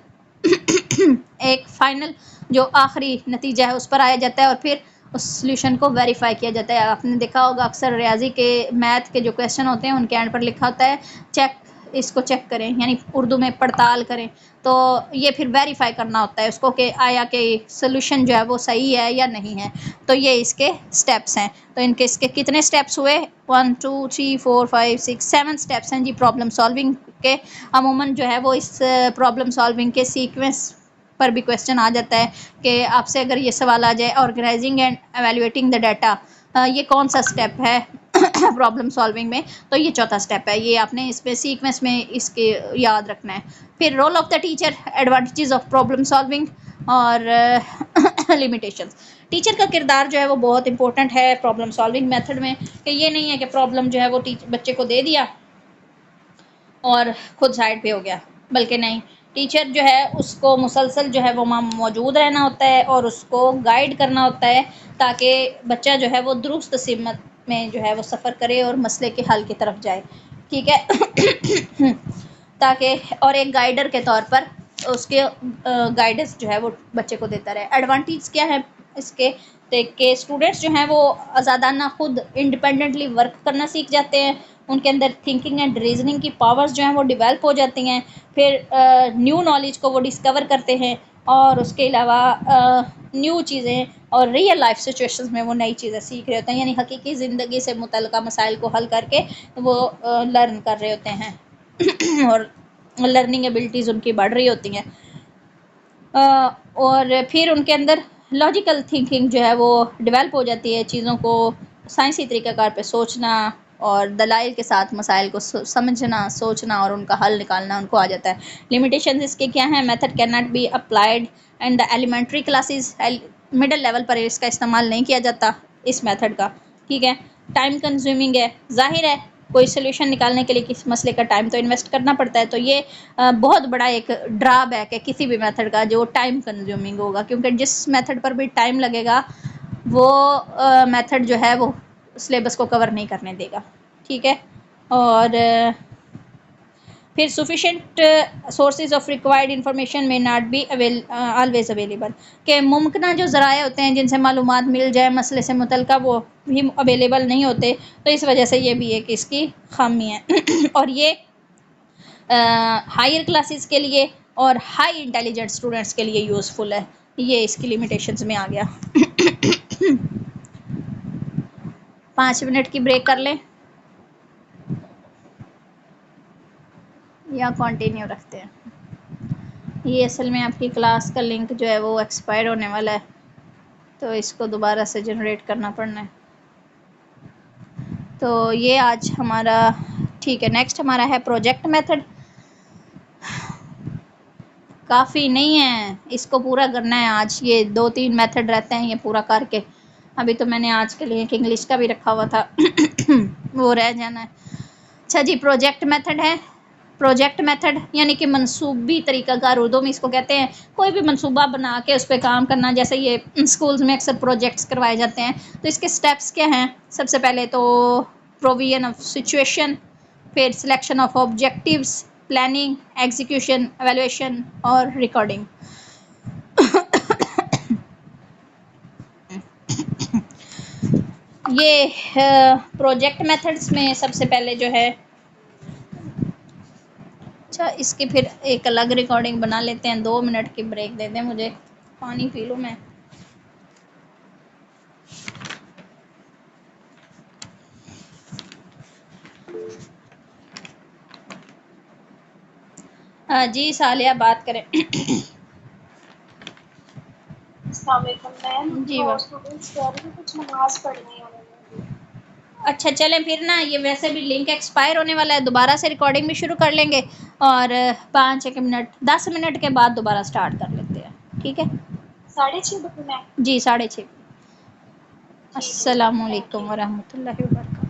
एक फाइनल जो आखिरी नतीजा है उस पर आया जाता है, और फिर उस सॉल्यूशन को वेरीफाई किया जाता है। आपने देखा होगा अक्सर रियाजी के मैथ के जो क्वेश्चन होते हैं उनके एंड पर लिखा होता है चेक, इसको चेक करें, यानी उर्दू में पड़ताल करें। तो ये फिर वेरीफाई करना होता है उसको कि आया कि सोल्यूशन जो है वो सही है या नहीं है। तो ये इसके स्टेप्स हैं। तो इनके इसके कितने स्टेप्स हुए? 1 2 3 4 5 6 7 स्टेप्स हैं जी प्रॉब्लम सॉल्विंग के। अमूमन जो है वो इस प्रॉब्लम सॉल्विंग के सीक्वेंस पर भी क्वेश्चन आ जाता है कि आपसे अगर ये सवाल आ जाए organizing and evaluating the data, ये कौन सा स्टेप है प्रॉब्लम सॉल्विंग में। तो ये चौथा स्टेप है, ये आपने इसमें सीक्वेंस में इसके याद रखना है। फिर role of the teacher, advantages of problem solving और लिमिटेशंस। टीचर का किरदार जो है वो बहुत इंपॉर्टेंट है प्रॉब्लम सॉल्विंग मेथड में, कि ये नहीं है कि प्रॉब्लम जो है वो बच्चे को दे दिया और खुद साइड पे हो गया, बल्कि नहीं, टीचर जो है उसको मुसलसल जो है वो मौजूद रहना होता है और उसको गाइड करना होता है, ताकि बच्चा जो है वो दुरुस्त सिमत में जो है वो सफ़र करे और मसले के हल की तरफ जाए, ठीक है। ताकि और एक गाइडर के तौर पर उसके गाइडेंस जो है वो बच्चे को देता रहे। एडवांटेज क्या है इसके, तो कि स्टूडेंट्स जो हैं वो आज़ादाना खुद इंडिपेंडेंटली वर्क करना सीख जाते हैं, उनके अंदर थिंकिंग एंड रीजनिंग की पावर्स जो हैं वो डेवलप हो जाती हैं, फिर न्यू नॉलेज को वो डिस्कवर करते हैं, और उसके अलावा न्यू चीज़ें और रियल लाइफ सिचुएशंस में वो नई चीज़ें सीख रहे होते हैं, यानी हकीकी ज़िंदगी से मुतल्लिका मसाइल को हल करके वो लर्न कर रहे होते हैं और लर्निंग एबिलिटीज़ उनकी बढ़ रही होती हैं। और फिर उनके अंदर लॉजिकल थिंकिंग जो है वो डेवलप हो जाती है, चीज़ों को साइंसी तरीक़ाकार पे सोचना और दलाइल के साथ मसाइल को समझना, सोचना और उनका हल निकालना उनको आ जाता है। लिमिटेशंस इसके क्या हैं, method can not be applied and the elementary classes, middle level पर इसका इस्तेमाल नहीं किया जाता इस मेथड का, ठीक है। टाइम कंज्यूमिंग है, जाहिर है कोई सोल्यूशन निकालने के लिए किसी मसले का टाइम तो इन्वेस्ट करना पड़ता है, तो ये बहुत बड़ा एक ड्रॉबैक है किसी भी मेथड का जो टाइम कंज्यूमिंग होगा, क्योंकि जिस मेथड पर भी टाइम लगेगा वो मेथड जो है वो सिलेबस को कवर नहीं करने देगा, ठीक है। और फिर sufficient sources of required information में नॉट बी ऑलवेज अवेलेबल, के मुमकिन जो ज़राए होते हैं जिनसे मालूमात मिल जाए मसले से मुतल्लिका वो भी अवेलेबल नहीं होते, तो इस वजह से ये भी एक इसकी खामी है। और ये हायर क्लासेस के लिए और हाई इंटेलिजेंट स्टूडेंट्स के लिए यूज़फुल है, ये इसकी लिमिटेशंस में आ गया। 5 मिनट की ब्रेक कर लें या कंटिन्यू रखते हैं। ये असल में आपकी क्लास का लिंक जो है वो एक्सपायर होने वाला है, तो इसको दोबारा से जनरेट करना पड़ना है। तो ये आज हमारा, ठीक है। नेक्स्ट हमारा है प्रोजेक्ट मेथड। काफ़ी नहीं है, इसको पूरा करना है आज, ये 2-3 मेथड रहते हैं ये पूरा करके। अभी तो मैंने आज के लिए एक इंग्लिश का भी रखा हुआ था वो रह जाना है। अच्छा जी, प्रोजेक्ट मेथड है। प्रोजेक्ट मेथड यानी कि मनसूबी तरीक़ाकार, उर्दू में इसको कहते हैं। कोई भी मनसूबा बना के उस पर काम करना, जैसे ये स्कूल्स में अक्सर प्रोजेक्ट्स करवाए जाते हैं। तो इसके स्टेप्स क्या हैं, सबसे पहले तो प्रोविजन ऑफ सिचुएशन, फिर selection of objectives, planning, execution, evaluation और रिकॉर्डिंग। ये प्रोजेक्ट मेथड्स में सबसे पहले जो है, अच्छा इसकी फिर एक अलग रिकॉर्डिंग बना लेते हैं। 2 मिनट की ब्रेक दे दें मुझे, पानी पी लूँ मैं। जी सालिया बात करें। मैम जी तो वाह, स्टूडेंट्स कह रहे थे कुछ नमाज पढ़नी है उन्होंने। अच्छा चलें फिर ना, ये वैसे भी लिंक एक्सपायर होने वाला है, दोबारा से रिकॉर्डिंग भी शुरू कर लेंगे और 5-1 मिनट 10 मिनट के बाद दोबारा स्टार्ट कर लेते हैं, ठीक है। 6:30 बजे में? जी 6:30। ठीक है, थैंक अस्सलामुअलैकुम यू। वरहमतुल्लाहि वबरकातुहू।